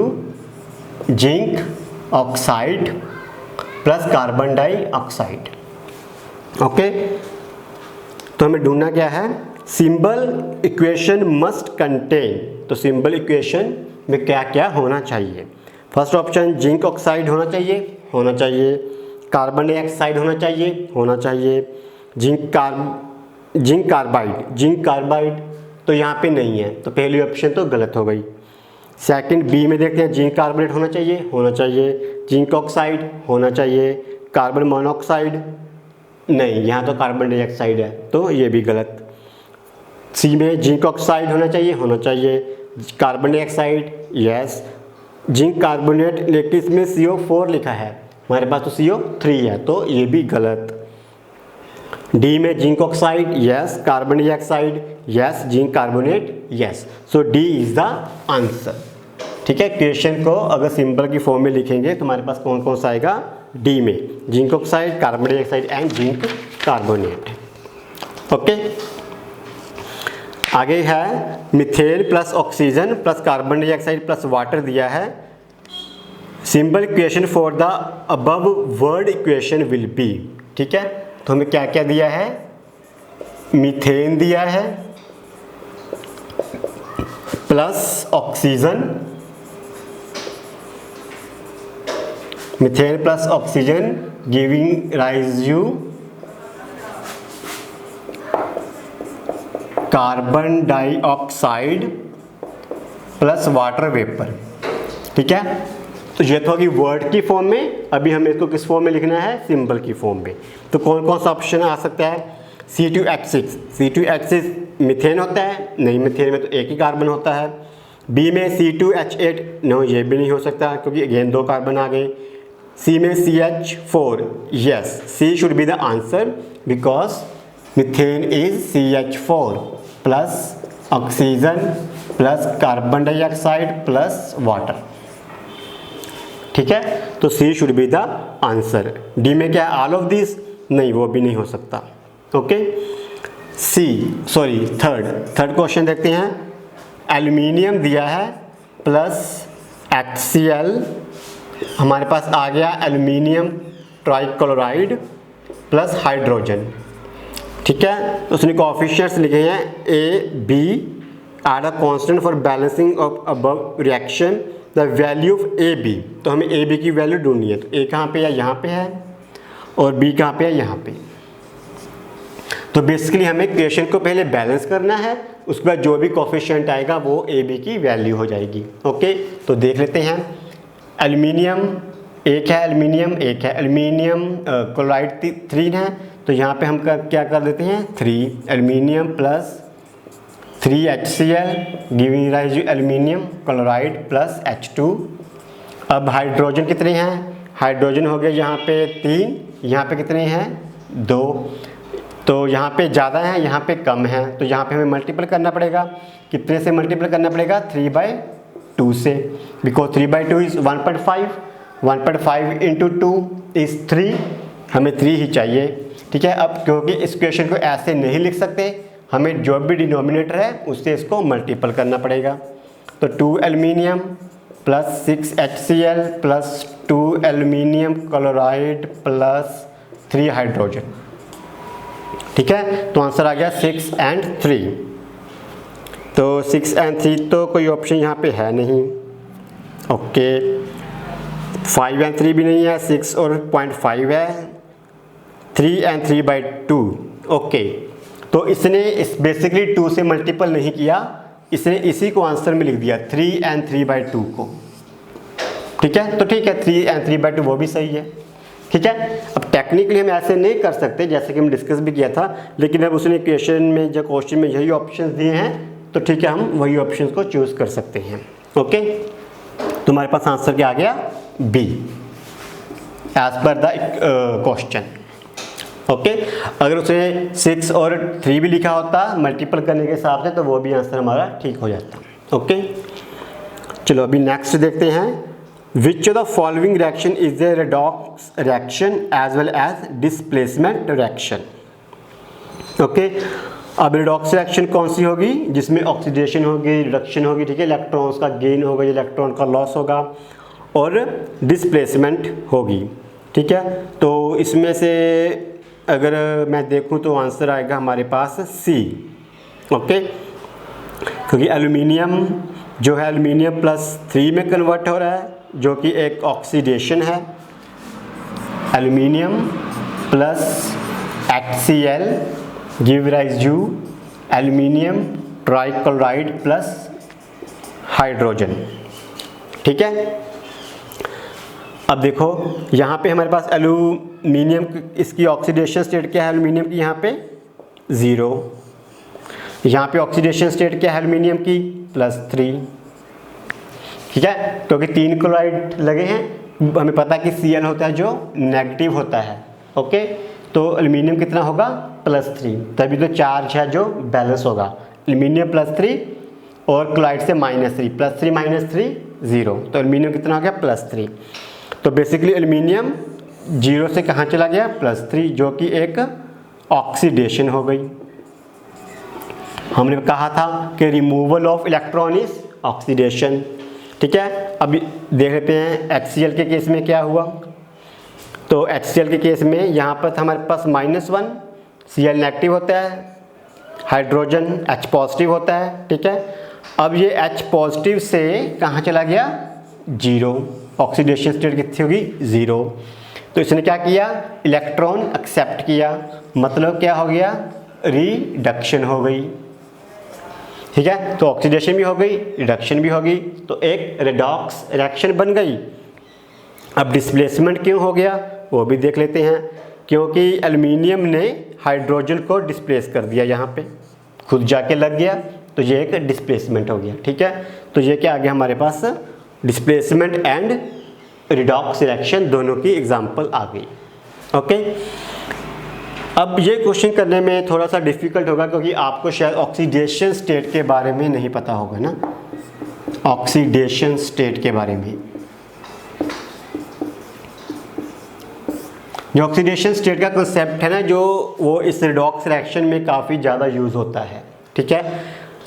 zinc oxide plus carbon dioxide. Okay, तो हमें ढूंढना क्या है, सिंबल इक्वेशन मस्ट कंटेन। तो सिंबल इक्वेशन में क्या क्या होना चाहिए, फर्स्ट ऑप्शन जिंक ऑक्साइड होना चाहिए, कार्बन डाइऑक्साइड होना चाहिए, जिंक कार्बाइड तो यहाँ पे नहीं है, तो पहली ऑप्शन तो गलत हो गई। सेकंड बी में देखते हैं, जिंक कार्बोनेट होना चाहिए, जिंक ऑक्साइड होना चाहिए, कार्बन मोनोऑक्साइड नहीं, यहाँ तो कार्बन डाइऑक्साइड है, तो ये भी गलत। सी में जिंक ऑक्साइड होना चाहिए, carbon dioxide yes, zinc carbonate, लेकिन इसमें CO4 लिखा है, हमारे पास तो CO3 है, तो ये भी गलत। डी में zinc oxide yes, carbon dioxide yes, zinc carbonate yes, so D is the answer. ठीक है, क्वेश्चन को अगर सिंबल की फॉर्म में लिखेंगे तो हमारे पास कौन कौन सा आएगा, डी में zinc oxide, carbon dioxide and zinc carbonate. Okay, आगे है methane plus oxygen plus carbon dioxide plus water दिया है, simple equation for the above word equation will be, ठीक है। तो हमें क्या क्या दिया है, मीथेन दिया है plus oxygen, methane plus oxygen giving rise you carbon dioxide plus water vapour, ठीक है। तो ये तो होगी वर्ड की फॉर्म में, अभी हमें इसको किस फॉर्म में लिखना है, सिंबल की फॉर्म में। तो कौन कौन सा ऑप्शन आ सकता है, C2H6, C2H6 मीथेन होता है, नहीं मीथेन में तो एक ही कार्बन होता है। बी में C2H8, नो ये भी नहीं हो सकता क्योंकि अगेन 2 कार्बन आ गए। सी में CH4, yes C should be the answer because methane is CH4 plus oxygen plus carbon dioxide plus water, ठीक है। तो C should be the answer. D में क्या है, ऑल ऑफ दिस, नहीं वो भी नहीं हो सकता, ओके। थर्ड क्वेश्चन देखते हैं। एल्यूमिनियम दिया है प्लस HCl, हमारे पास आ गया एल्यूमिनियम ट्राइक्लोराइड प्लस हाइड्रोजन, ठीक है। तो उसने कोएफिशिएंट्स लिखे हैं A, B, are a constant for balancing of above reaction the value of AB। तो हमें AB की वैल्यू ढूंढनी है, तो A कहाँ पे है, यहाँ पे है, और B कहाँ पे है, यहाँ पे। तो बेसिकली हमें इक्वेशन को पहले बैलेंस करना है, उसके बाद जो भी कोएफिशिएंट आएगा वो AB की वैल्यू हो जाएगी, ओके। तो देख लेते हैं। एल्यूमिनियम एक है, एल्यूमिनियम क्लोराइड 3 है, तो यहाँ पे हम क्या कर देते हैं 3 aluminium plus 3 HCl giving rise to aluminium chloride plus H2। अब हाइड्रोजन कितने हैं, हाइड्रोजन हो गए यहाँ पे 3, यहाँ पे कितने हैं 2, तो यहाँ पे ज़्यादा है, यहाँ पे कम है, तो यहाँ पे हमें मल्टीपल करना पड़ेगा। कितने से मल्टीपल करना पड़ेगा, 3/2 से, बिकॉज 3/2 इज़ 1.5, 1.5 इंटू 2 इज़ 3, हमें 3 ही चाहिए, ठीक है। अब क्योंकि इस क्वेश्चन को ऐसे नहीं लिख सकते, हमें जो भी डिनोमिनेटर है उससे इसको मल्टीपल करना पड़ेगा। तो 2 aluminium plus 6 HCl plus 2 aluminium chloride plus 3 hydrogen, ठीक है। तो आंसर आ गया 6 और 3। तो 6 और 3 तो कोई ऑप्शन यहाँ पे है नहीं, ओके। 5 और 3 भी नहीं है, 6 और 0.5 है, 3 और 3/2, ओके। तो इसने बेसिकली 2 से मल्टीपल नहीं किया, इसने इसी को आंसर में लिख दिया 3 और 3/2 को, ठीक है। तो ठीक है, 3 और 3/2 वो भी सही है, ठीक है। अब टेक्निकली हम ऐसे नहीं कर सकते, जैसे कि हम डिस्कस भी किया था, लेकिन अब उसने क्वेश्चन में जो क्वेश्चन में यही ऑप्शन दिए हैं, तो ठीक है हम वही ऑप्शन को चूज़ कर सकते हैं, ओके। तुम्हारे पास आंसर क्या आ गया, B as per the question, okay. अगर उसने 6 और 3 भी लिखा होता मल्टीपल करने के हिसाब से, तो वो भी आंसर हमारा ठीक हो जाता, ओके। चलो अभी नेक्स्ट देखते हैं। Which of the following reaction is a redox reaction as well as displacement reaction, okay. अब रेडॉक्स रिएक्शन कौन सी होगी, जिसमें ऑक्सीडेशन होगी, रिडक्शन होगी, ठीक है, इलेक्ट्रॉन्स का गेन होगा, इलेक्ट्रॉन का लॉस होगा, और डिस्प्लेसमेंट होगी, ठीक है। तो इसमें से अगर मैं देखूं तो आंसर आएगा हमारे पास सी, ओके। क्योंकि एल्यूमिनियम जो है एल्यूमिनियम +3 में कन्वर्ट हो रहा है, जो कि एक ऑक्सीडेशन है। Aluminium plus HCl give rise to aluminium trichloride plus hydrogen, ठीक है। अब देखो यहाँ पे हमारे पास एल्यूमिनियम, इसकी ऑक्सीडेशन स्टेट क्या है एल्यूमिनियम की, यहाँ पे 0, यहाँ पे ऑक्सीडेशन स्टेट क्या है एल्यूमिनियम की +3, ठीक है। क्योंकि 3 क्लोराइड लगे हैं, हमें पता है कि Cl होता है जो नेगेटिव होता है, ओके। तो एल्यूमिनियम कितना होगा +3, तभी तो चार्ज है जो बैलेंस होगा, एल्यूमिनियम +3 और क्लोराइड से -3, +3 - 3 0, तो एल्यूमिनियम कितना हो गया +3। तो बेसिकली एल्यूमिनियम 0 से कहाँ चला गया +3, जो कि एक ऑक्सीडेशन हो गई। हमने कहा था कि removal of electron is oxidation, ठीक है। अभी देख लेते हैं HCl के केस में क्या हुआ। तो HCl के केस में यहाँ पर हमारे पास -1, Cl नेगेटिव होता है, हाइड्रोजन H पॉजिटिव होता है, ठीक है। अब ये H पॉजिटिव से कहाँ चला गया, 0, ऑक्सीडेशन स्टेट कितनी होगी, 0। तो इसने क्या किया, इलेक्ट्रॉन एक्सेप्ट किया, मतलब क्या हो गया, रिडक्शन हो गई, ठीक है। तो ऑक्सीडेशन भी हो गई, रिडक्शन भी हो गई, तो एक रेडॉक्स रिएक्शन बन गई। अब डिस्प्लेसमेंट क्यों हो गया वो भी देख लेते हैं। क्योंकि एल्युमिनियम ने हाइड्रोजन को डिस्प्लेस कर दिया, यहाँ पे खुद जाके लग गया, तो ये एक डिस्प्लेसमेंट हो गया, ठीक है। तो ये क्या आ गया हमारे पास, डिस्प्लेसमेंट एंड रिडॉक्स रिएक्शन दोनों की एग्जांपल आ गई। ओके, अब ये क्वेश्चन करने में थोड़ा सा डिफ़िकल्ट होगा क्योंकि आपको शायद ऑक्सीडेशन स्टेट के बारे में नहीं पता होगा ना, ऑक्सीडेशन स्टेट के बारे में। जो ऑक्सीडेशन स्टेट का कंसेप्ट है ना, जो वो इस रिडॉक्स रिएक्शन में काफ़ी ज़्यादा यूज़ होता है, ठीक है।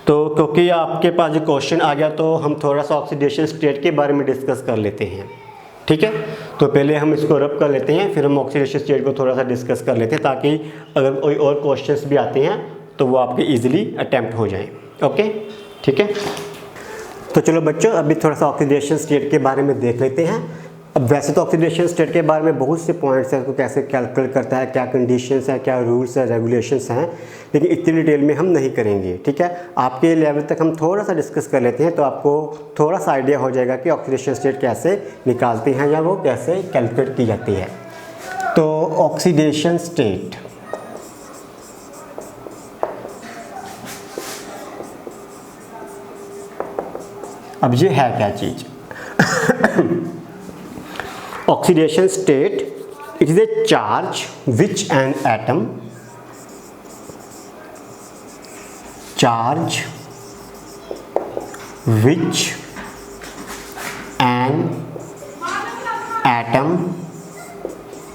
तो क्योंकि आपके पास जो क्वेश्चन आ गया तो हम थोड़ा सा ऑक्सीडेशन स्टेट के बारे में डिस्कस कर लेते हैं, ठीक है। तो पहले हम इसको रब कर लेते हैं, फिर हम ऑक्सीडेशन स्टेट को थोड़ा सा डिस्कस कर लेते हैं, ताकि अगर कोई और क्वेश्चंस भी आते हैं तो वो आपके इजीली अटेम्प्ट हो जाएं। ओके, ठीक है। तो चलो बच्चों, अभी थोड़ा सा ऑक्सीडेशन स्टेट के बारे में देख लेते हैं। अब वैसे तो ऑक्सीडेशन स्टेट के बारे में बहुत से पॉइंट्स हैं, तो कैसे कैलकुलेट करता है, क्या कंडीशंस हैं, क्या रूल्स हैं, रेगुलेशंस हैं, लेकिन इतनी डिटेल में हम नहीं करेंगे, ठीक है। आपके लेवल तक हम थोड़ा सा डिस्कस कर लेते हैं, तो आपको थोड़ा सा आइडिया हो जाएगा कि ऑक्सीडेशन स्टेट कैसे निकालते हैं या वो कैसे कैलकुलेट की जाती है। तो ऑक्सीडेशन स्टेट, अब ये है क्या चीज़ oxidation state, it is a charge which an atom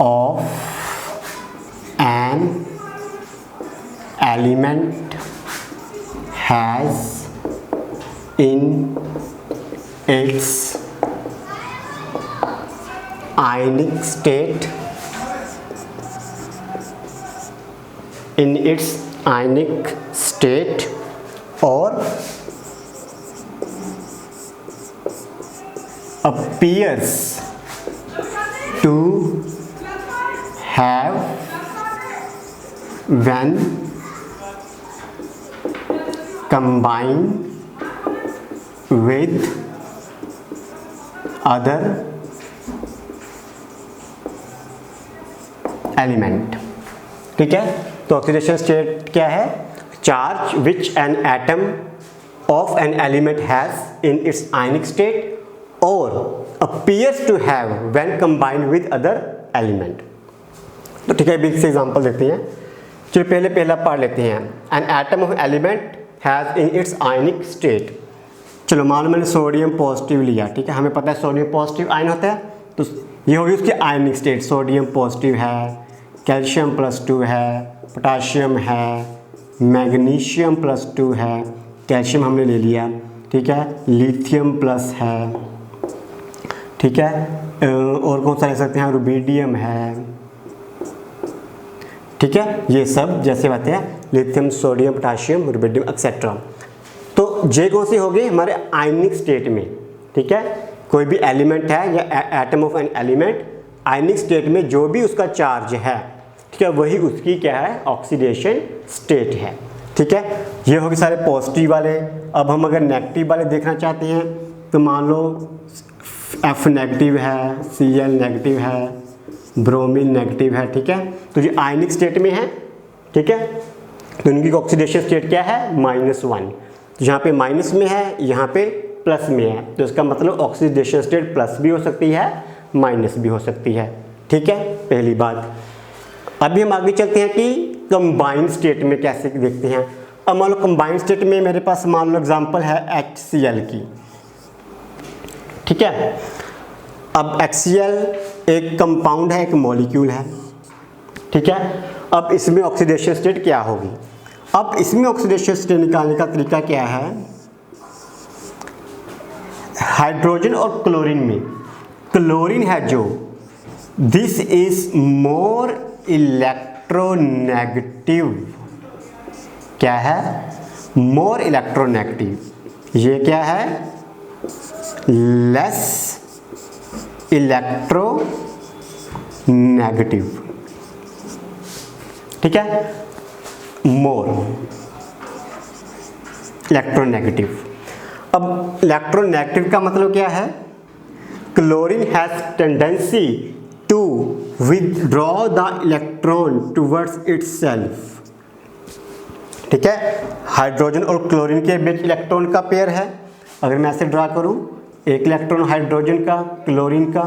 of an element has in its ionic state, or appears to have when combined with other element, ठीक है। तो ऑक्सीडेशन स्टेट क्या है, charge which an atom of an element has in its ionic state or appears to have when combined with other element. तो ठीक है, बिग से एग्जांपल देखते हैं। चलिए पहले पहला पार्ट लेते हैं। N atom of element has in its ionic state. चलो मान लो मैंने सोडियम पॉजिटिव लिया, ठीक है। हमें पता है सोडियम पॉजिटिव आयन होता है, तो ये होगी उसकी आयनिक स्टेट। सोडियम पॉजिटिव है, कैल्शियम +2 है, पोटाशियम है, मैग्नीशियम +2 है, कैल्शियम हमने ले लिया, ठीक है, लिथियम प्लस है, ठीक है, और कौन सा ले सकते हैं, रुबिडियम है, ठीक है। ये सब जैसे बातें हैं, lithium, sodium, potassium, rubidium etcetera. तो जे कौन सी होगी हमारे आयनिक स्टेट में, ठीक है। कोई भी एलिमेंट है या atom of an element ionic state में जो भी उसका चार्ज है, ठीक है, वही उसकी क्या है, ऑक्सीडेशन स्टेट है, ठीक है। ये होगी सारे पॉजिटिव वाले। अब हम अगर नेगेटिव वाले देखना चाहते हैं तो मान लो F नेगेटिव है, Cl नेगेटिव है, ब्रोमीन नेगेटिव है, ठीक है। तो ये आयनिक स्टेट में है, ठीक है। तो इनकी ऑक्सीडेशन स्टेट क्या है, -1। तो यहाँ पे माइनस में है, यहाँ पे प्लस में है, तो इसका मतलब ऑक्सीडेशन स्टेट प्लस भी हो सकती है, माइनस भी हो सकती है, ठीक है, पहली बात। अभी हम आगे चलते हैं कि कंबाइंड स्टेट में कैसे देखते हैं। अब मान लो कंबाइंड स्टेट में मेरे पास मान लो एग्जांपल है HCl की, ठीक है। अब HCl एक कंपाउंड है, एक मॉलिक्यूल है, ठीक है। अब इसमें ऑक्सीडेशन स्टेट क्या होगी, अब इसमें ऑक्सीडेशन स्टेट निकालने का तरीका क्या है, हाइड्रोजन और क्लोरीन में, क्लोरीन है जो, दिस इज मोर इलेक्ट्रोनेगेटिव, क्या है, मोर इलेक्ट्रोनेगेटिव। ये क्या है, लेस इलेक्ट्रोनेगेटिव, ठीक है, मोर इलेक्ट्रोनेगेटिव। अब इलेक्ट्रोनेगेटिव का मतलब क्या है, chlorine has tendency to withdraw the electron towards itself, ठीक है। हाइड्रोजन और क्लोरीन के बीच इलेक्ट्रॉन का पेयर है। अगर मैं ऐसे ड्रा करूं, एक इलेक्ट्रॉन हाइड्रोजन का, क्लोरीन का,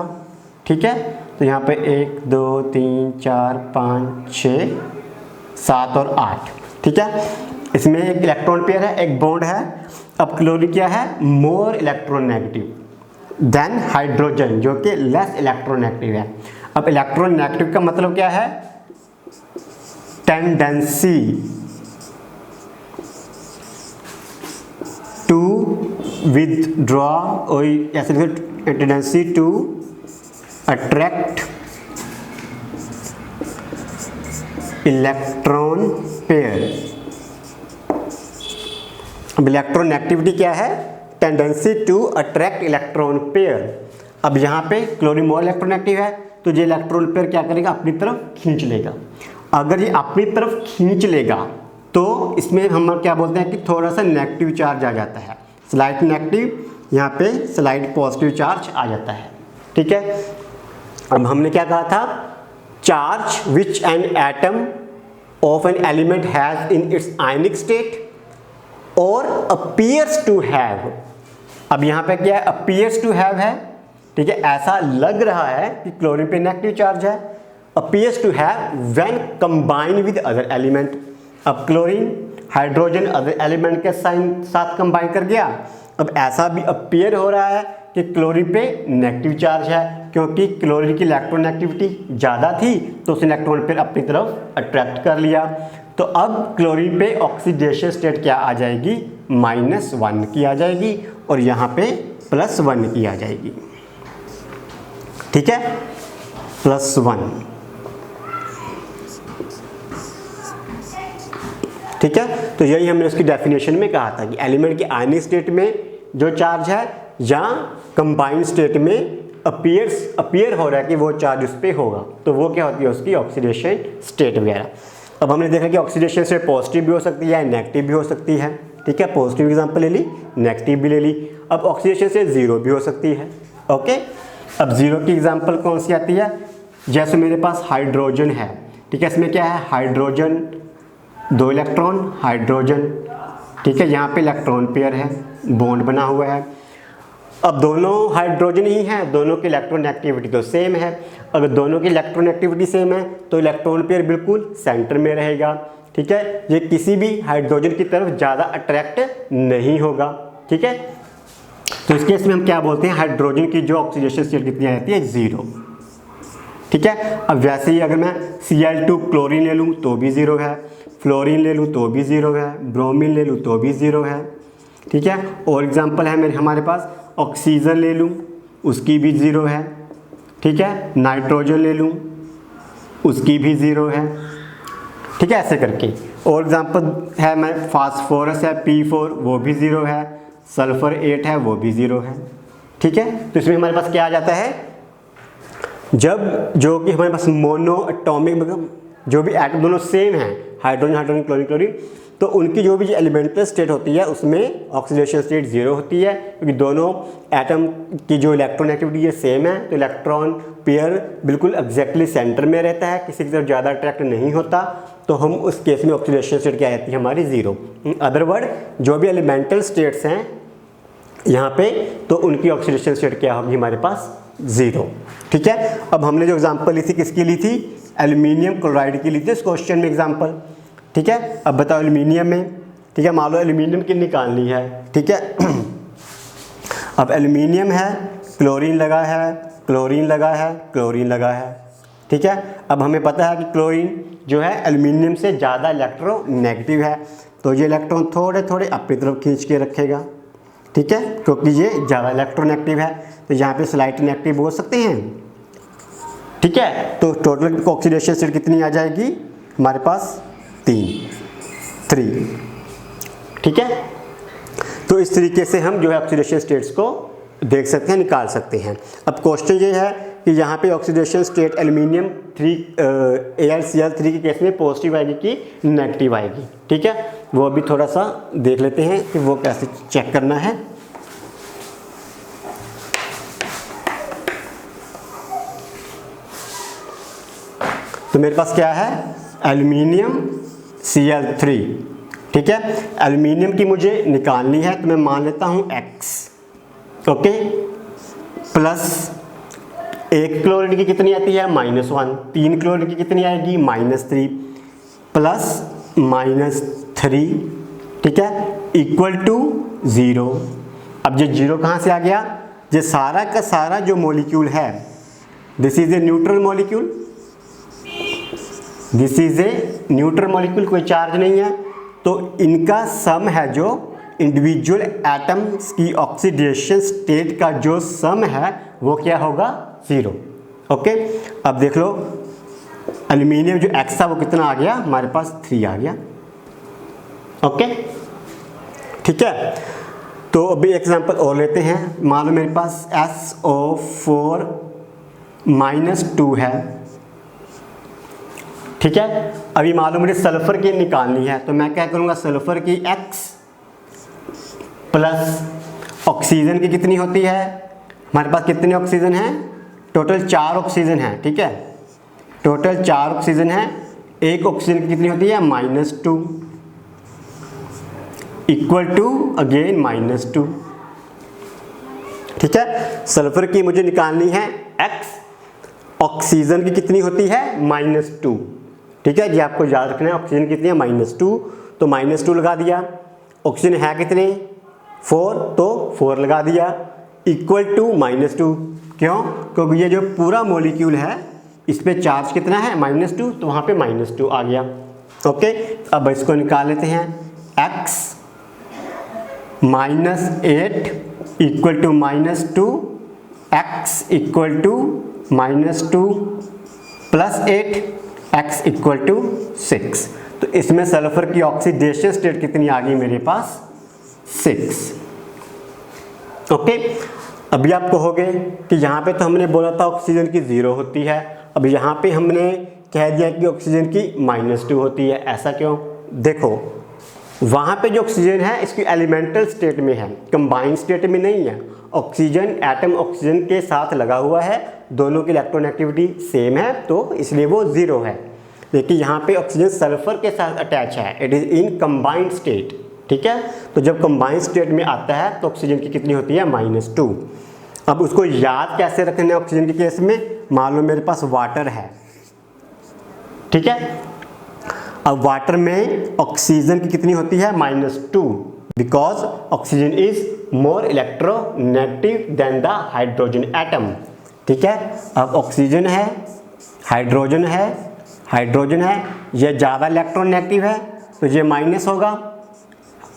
ठीक है, तो यहाँ पे 1 2 3 4 5 6 7 और 8, ठीक है। इसमें एक इलेक्ट्रॉन पेयर है, एक बॉन्ड है। अब क्लोरीन क्या है, मोर इलेक्ट्रोनेगेटिव देन हाइड्रोजन, जो कि लेस इलेक्ट्रोनेगेटिव है। अब इलेक्ट्रोनेगेटिव का मतलब क्या है, टेंडेंसी टू विथड्रॉ, और ऐसे tendency to attract electron pair. अब इलेक्ट्रोनेगेटिविटी क्या है, tendency to attract electron pair. अब यहाँ पे क्लोरीन मोर इलेक्ट्रोनेगेटिव है, तो ये इलेक्ट्रॉन पेयर क्या करेगा, अपनी तरफ खींच लेगा। अगर ये अपनी तरफ खींच लेगा तो इसमें हम क्या बोलते हैं कि थोड़ा सा नेगेटिव चार्ज आ जाता है, स्लाइट नेगेटिव, यहाँ पे स्लाइट पॉजिटिव चार्ज आ जाता है, ठीक है। अब हमने क्या कहा था, charge which an atom of an element has in its ionic state or appears to have. अब यहाँ पे क्या है, अपीयर्स टू हैव है, ठीक है, ऐसा लग रहा है कि क्लोरीन पे नेगेटिव चार्ज है। Appears to have when combine with other element. अब क्लोरीन हाइड्रोजन अदर एलिमेंट के साथ कंबाइन कर गया। अब ऐसा भी अपीयर हो रहा है कि क्लोरीन पे नेगेटिव चार्ज है, क्योंकि क्लोरीन की इलेक्ट्रोनेगेटिविटी ज़्यादा थी तो उसने इलेक्ट्रॉन पेयर अपनी तरफ अट्रैक्ट कर लिया। तो अब क्लोरीन पे ऑक्सीडेशन स्टेट क्या आ जाएगी, -1 की आ जाएगी, और यहाँ पे +1 की आ जाएगी, ठीक है, +1, ठीक है। तो यही हमने उसकी डेफिनेशन में कहा था कि एलिमेंट की आयनिक स्टेट में जो चार्ज है या कंबाइंड स्टेट में अपीयर हो रहा है कि वो चार्ज उस पर होगा, तो वो क्या होती है, उसकी ऑक्सीडेशन स्टेट वगैरह। अब हमने देखा कि ऑक्सीडेशन स्टेट पॉजिटिव भी हो सकती है, नेगेटिव भी हो सकती है, ठीक है। पॉजिटिव एग्जांपल ले ली, नेगेटिव भी ले ली। अब ऑक्सीडेशन स्टेट 0 भी हो सकती है, ओके। अब 0 की एग्जांपल कौन सी आती है, जैसे मेरे पास हाइड्रोजन है, ठीक है, इसमें क्या है, हाइड्रोजन 2 इलेक्ट्रॉन हाइड्रोजन, ठीक है, यहाँ पे इलेक्ट्रॉन पेयर है, बॉन्ड बना हुआ है। अब दोनों हाइड्रोजन ही हैं, दोनों की इलेक्ट्रोनेगेटिविटी तो सेम है। अगर दोनों की इलेक्ट्रोनेगेटिविटी सेम है तो इलेक्ट्रॉन पेयर बिल्कुल सेंटर में रहेगा, ठीक है, ये किसी भी हाइड्रोजन की तरफ ज़्यादा अट्रैक्ट नहीं होगा, ठीक है। तो इस केस में हम क्या बोलते हैं, हाइड्रोजन की जो ऑक्सीडेशन स्टेट कितनी आ जाती है, 0, ठीक है। अब वैसे ही अगर मैं Cl2 क्लोरीन ले लूँ तो भी 0 है, फ्लोरीन ले लूँ तो भी 0 है, ब्रोमीन ले लूँ तो भी 0 है, ठीक है। और एग्जांपल है हमारे पास ऑक्सीजन ले लूँ उसकी भी 0 है, ठीक है, नाइट्रोजन ले लूँ उसकी भी 0 है, ठीक है, ऐसे करके। और एग्जांपल है मैं फास्फोरस है P4 वो भी 0 है, सल्फर 8 है वो भी 0 है, ठीक है। तो इसमें हमारे पास क्या आ जाता है, जब जो कि हमारे पास मोनो एटॉमिक जो भी एटम दोनों सेम हैं, हाइड्रोजन हाइड्रोजन क्लोरीन क्लोरीन, तो उनकी जो भी एलिमेंटल स्टेट होती है उसमें ऑक्सीडेशन स्टेट 0 होती है, क्योंकि दोनों एटम की जो इलेक्ट्रोनेगेटिविटी है सेम है, तो इलेक्ट्रॉन पेयर बिल्कुल एग्जैक्टली सेंटर में रहता है, किसी की तरफ ज़्यादा अट्रैक्ट नहीं होता, तो हम उस केस में ऑक्सीडेशन स्टेट क्या रहती है हमारी 0। अदरवर्ड जो भी एलिमेंटल स्टेट्स हैं यहाँ पे, तो उनकी ऑक्सीडेशन स्टेट क्या होगी हमारे पास, 0, ठीक है। अब हमने जो एग्जांपल ली थी किसकी ली थी, एल्यूमिनियम क्लोराइड की ली थी इस क्वेश्चन में एग्जांपल, ठीक है। अब बताओ एल्यूमिनियम में, ठीक है, मान लो एल्यूमिनियम की निकालनी है, ठीक है। अब एल्यूमिनियम है, क्लोरीन लगा है, क्लोरीन लगा है, क्लोरीन लगा है, ठीक है। अब हमें पता है कि क्लोरीन जो है एल्यूमिनियम से ज़्यादा इलेक्ट्रोनेगेटिव है, तो ये इलेक्ट्रॉन थोड़े थोड़े अपनी तरफ खींच के रखेगा, ठीक है, क्योंकि ये ज़्यादा इलेक्ट्रोनेगेटिव है तो यहाँ पे स्लाइटली नेगेटिव बोल सकते हैं। ठीक है, तो टोटल ऑक्सीडेशन स्टेट कितनी आ जाएगी हमारे पास 3। ठीक है, तो इस तरीके से हम जो है ऑक्सीडेशन स्टेट्स को देख सकते हैं, निकाल सकते हैं। अब क्वेश्चन ये है कि यहाँ पे ऑक्सीडेशन स्टेट एल्यूमिनियम 3Al3 के केस में पॉजिटिव आएगी कि नेगेटिव आएगी। ठीक है, वो अभी थोड़ा सा देख लेते हैं कि वो कैसे चेक करना है। तो मेरे पास क्या है, एल्यूमिनियम Cl3। ठीक है, एल्यूमिनियम की मुझे निकालनी है तो मैं मान लेता हूँ X। ओके, प्लस 1 क्लोरीन की कितनी आती है -1, 3 क्लोरीन की कितनी आएगी -3, प्लस -3। ठीक है, इक्वल टू 0। अब ये 0 कहाँ से आ गया, ये सारा का सारा जो मॉलिक्यूल है this is a neutral molecule, this is a neutral molecule, कोई चार्ज नहीं है, तो इनका सम है जो इंडिविजुअल एटम्स की ऑक्सीडेशन स्टेट का जो सम है वो क्या होगा 0। ओके, अब देख लो एल्यूमिनियम जो X था वो कितना आ गया हमारे पास 3 आ गया। ओके, ठीक है, तो अभी एग्जांपल और लेते हैं। मान लो मेरे पास SO4 -2 है। ठीक है, अभी मालूम मुझे सल्फर की निकालनी है तो मैं क्या करूँगा, सल्फर की X प्लस ऑक्सीजन की कितनी होती है, हमारे पास कितने ऑक्सीजन हैं, टोटल 4 ऑक्सीजन है। ठीक है, टोटल 4 ऑक्सीजन है, एक ऑक्सीजन की कितनी होती है -2 इक्वल टू अगेन -2। ठीक है, सल्फर की मुझे निकालनी है X, ऑक्सीजन की कितनी होती है -2। ठीक है, ये आपको याद रखना है, ऑक्सीजन कितनी है -2, तो -2 लगा दिया। ऑक्सीजन है कितने 4, तो 4 लगा दिया, इक्वल टू -2। क्यों, क्योंकि ये जो पूरा मॉलिक्यूल है इस पे चार्ज कितना है -2, तो वहाँ पे -2 आ गया। ओके, अब इसको निकाल लेते हैं, X -8 equal to -2, X equal to -2 plus 8, X equal to 6। तो इसमें सल्फर की ऑक्सीडेशन स्टेट कितनी आ गई मेरे पास 6। ओके, अभी आप कहोगे कि यहाँ पे तो हमने बोला था ऑक्सीजन की 0 होती है, अब यहाँ पे हमने कह दिया कि ऑक्सीजन की -2 होती है, ऐसा क्यों? देखो वहाँ पे जो ऑक्सीजन है इसकी एलिमेंटल स्टेट में है, कंबाइंड स्टेट में नहीं है। ऑक्सीजन एटम ऑक्सीजन के साथ लगा हुआ है, दोनों की इलेक्ट्रोनेगेटिविटी सेम है तो इसलिए वो 0 है। लेकिन यहाँ पे ऑक्सीजन सल्फर के साथ अटैच है, it is in combined state. ठीक है, तो जब कंबाइंड स्टेट में आता है तो ऑक्सीजन की कितनी होती है -2। अब उसको याद कैसे रखना है ऑक्सीजन के केस में, मान लो मेरे पास वाटर है। ठीक है, अब वाटर में ऑक्सीजन की कितनी होती है -2, because oxygen is more electronegative than the hydrogen atom. ठीक है, अब ऑक्सीजन है, हाइड्रोजन है, हाइड्रोजन है, ये ज़्यादा इलेक्ट्रोनेगेटिव है तो ये माइनस होगा,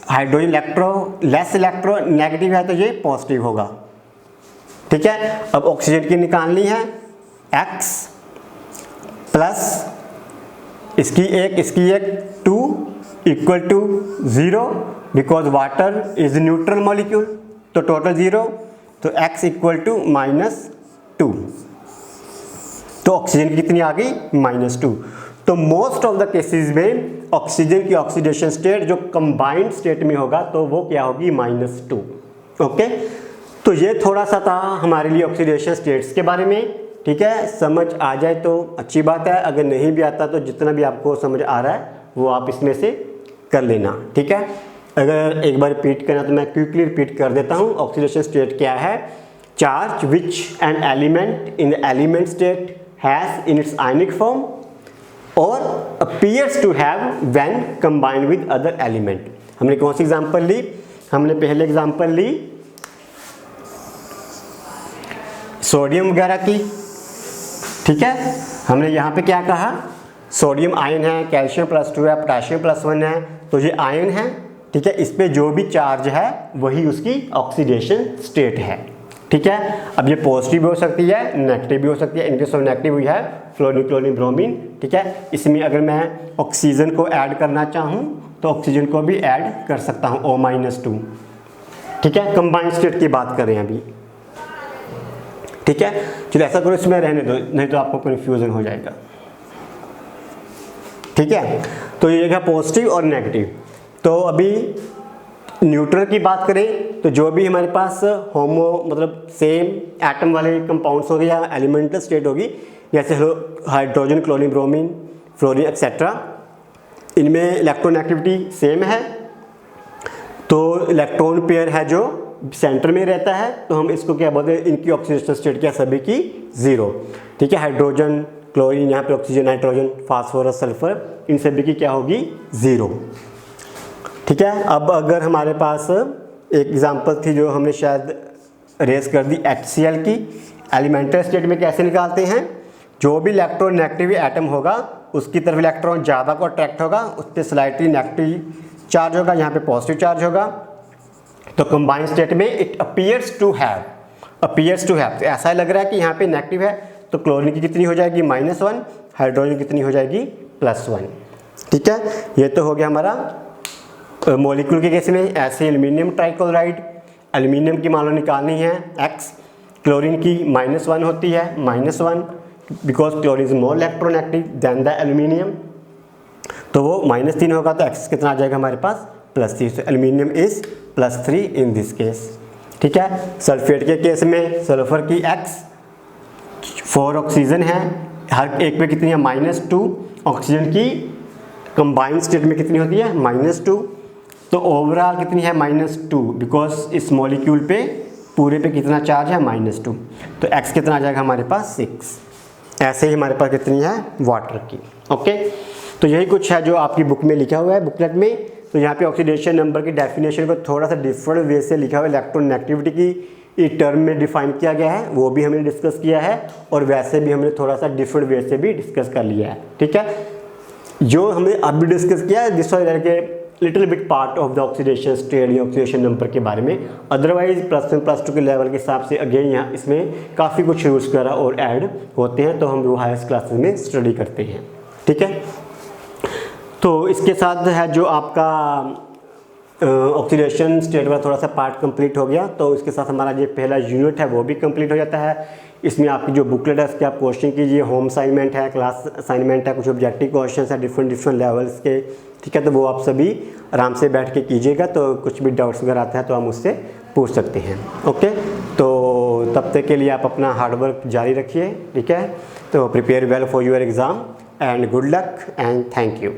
हाइड्रोजन लेस इलेक्ट्रोनेगेटिव है तो ये पॉजिटिव होगा। ठीक है, अब ऑक्सीजन की निकालनी है X प्लस इसकी एक 2 equal to 0, because water is neutral molecule, तो टोटल 0, तो X इक्वल टू -2, तो ऑक्सीजन की कितनी आ गई -2। तो मोस्ट ऑफ द केसेस में ऑक्सीजन की ऑक्सीडेशन स्टेट जो कंबाइंड स्टेट में होगा तो वो क्या होगी -2। ओके, तो ये थोड़ा सा था हमारे लिए ऑक्सीडेशन स्टेट्स के बारे में। ठीक है, समझ आ जाए तो अच्छी बात है, अगर नहीं भी आता तो जितना भी आपको समझ आ रहा है वो आप इसमें से कर लेना। ठीक है, अगर एक बार रिपीट करना तो मैं क्विकली रिपीट कर देता हूँ। ऑक्सीडेशन स्टेट क्या है, charge which an element in the element state has in its ionic form और appears to have when combined with other element। हमने कौन सी एग्जांपल ली, हमने पहले एग्जांपल ली सोडियम वगैरह की। ठीक है, हमने यहाँ पे क्या कहा, सोडियम आयन है, कैल्शियम +2 है, पोटाशियम +1 है, तो ये आयन है। ठीक है, इस पे जो भी चार्ज है वही उसकी ऑक्सीडेशन स्टेट है। ठीक है, अब ये पॉजिटिव भी हो सकती है, नेगेटिव भी हो सकती है। इन केस ऑफ नेगेटिव हुई है फ्लोरीन क्लोरीन ब्रोमीन। ठीक है, इसमें अगर मैं ऑक्सीजन को ऐड करना चाहूँ तो ऑक्सीजन को भी ऐड कर सकता हूँ O-2। ठीक है, कंबाइंड स्टेट की बात करें अभी। ठीक है, चलो ऐसा करो, इसमें रहने दो, नहीं तो आपको कन्फ्यूजन हो जाएगा। ठीक है, तो ये है पॉजिटिव और नेगेटिव। तो अभी न्यूट्रल की बात करें तो जो भी हमारे पास होमो मतलब सेम एटम वाले कंपाउंड्स हो गए या एलिमेंटल स्टेट होगी, जैसे hydrogen chlorine bromine fluorine etcetera, इनमें इलेक्ट्रोनेगेटिविटी सेम है। तो इलेक्ट्रॉन पेयर है जो सेंटर में रहता है, तो हम इसको क्या बोलते हैं, इनकी ऑक्सीडेशन स्टेट क्या सभी की 0। ठीक है, हाइड्रोजन क्लोरीन, यहाँ पे ऑक्सीजन नाइट्रोजन फास्फोरस सल्फर, इन सभी की क्या होगी 0। ठीक है, अब अगर हमारे पास एक एग्जांपल थी जो हमने शायद रेस कर दी HCl की, एलिमेंटल स्टेट में कैसे निकालते हैं, जो भी इलेक्ट्रॉन नेगेटिव एटम होगा उसकी तरफ इलेक्ट्रॉन ज़्यादा को अट्रैक्ट होगा, उस पर स्लाइटली नेगेटिव चार्ज होगा, यहाँ पे पॉजिटिव चार्ज होगा। तो कंबाइंड स्टेट में इट अपीयर्स टू हैव, तो ऐसा ही लग रहा है कि यहाँ पे नेगेटिव है, तो क्लोरीन की कितनी हो जाएगी -1, हाइड्रोजन कितनी हो जाएगी +1। ठीक है, ये तो हो गया हमारा मॉलिक्यूल के केस में। ऐसे एल्युमिनियम ट्राइक्लोराइड, एल्युमिनियम की मान लो निकालनी है X, क्लोरीन की -1 होती है, -1 because chlorine is more electronegative than the aluminium, तो वो -3 होगा, तो X कितना आ जाएगा हमारे पास +3, तो aluminium is +3 in this case. ठीक है, सल्फेट के केस में सल्फर की X 4 ऑक्सीजन है, हर एक पे कितनी है -2, ऑक्सीजन की कंबाइंड स्टेट में कितनी होती है -2, तो ओवरऑल कितनी है -2 बिकॉज इस मॉलिक्यूल पे पूरे पे कितना चार्ज है -2, तो X कितना आ जाएगा हमारे पास 6। ऐसे ही हमारे पास कितनी है वाटर की। ओके, तो यही कुछ है जो आपकी बुक में लिखा हुआ है बुकलेट में। तो यहाँ पे ऑक्सीडेशन नंबर की डेफिनेशन को थोड़ा सा डिफरेंट वे से लिखा हुआ है, इलेक्ट्रोनेगेटिविटी की टर्म में डिफाइन किया गया है, वो भी हमने डिस्कस किया है, और वैसे भी हमने थोड़ा सा डिफरेंट वे से भी डिस्कस कर लिया है। ठीक है, जो हमने अभी डिस्कस किया है this was like a little bit part of the oxidation state या ऑक्सीडेशन नंबर के बारे में। अदरवाइज +1 +2 के लेवल के हिसाब से अगेन यहाँ इसमें काफ़ी कुछ रूल्स वगैरह और ऐड होते हैं, तो हम वो हायर क्लासेस में स्टडी करते हैं। ठीक है, तो इसके साथ है जो आपका ऑक्सीडेशन स्टेट वाला थोड़ा सा पार्ट कंप्लीट हो गया, तो इसके साथ हमारा जो पहला यूनिट है वो भी कंप्लीट हो जाता है। इसमें आपकी जो बुकलेट है उसके आप क्वेश्चन कीजिए, होम असाइनमेंट है, क्लास असाइनमेंट है, कुछ ऑब्जेक्टिव क्वेश्चन है डिफरेंट लेवल्स के। ठीक है, तो वो आप सभी आराम से बैठ के कीजिएगा, तो कुछ भी डाउट्स वगैरह आता है तो हम उससे पूछ सकते हैं। ओके, तो तब तक के लिए आप अपना हार्डवर्क जारी रखिए। ठीक है, तो prepare well for your exam and good luck and thank you.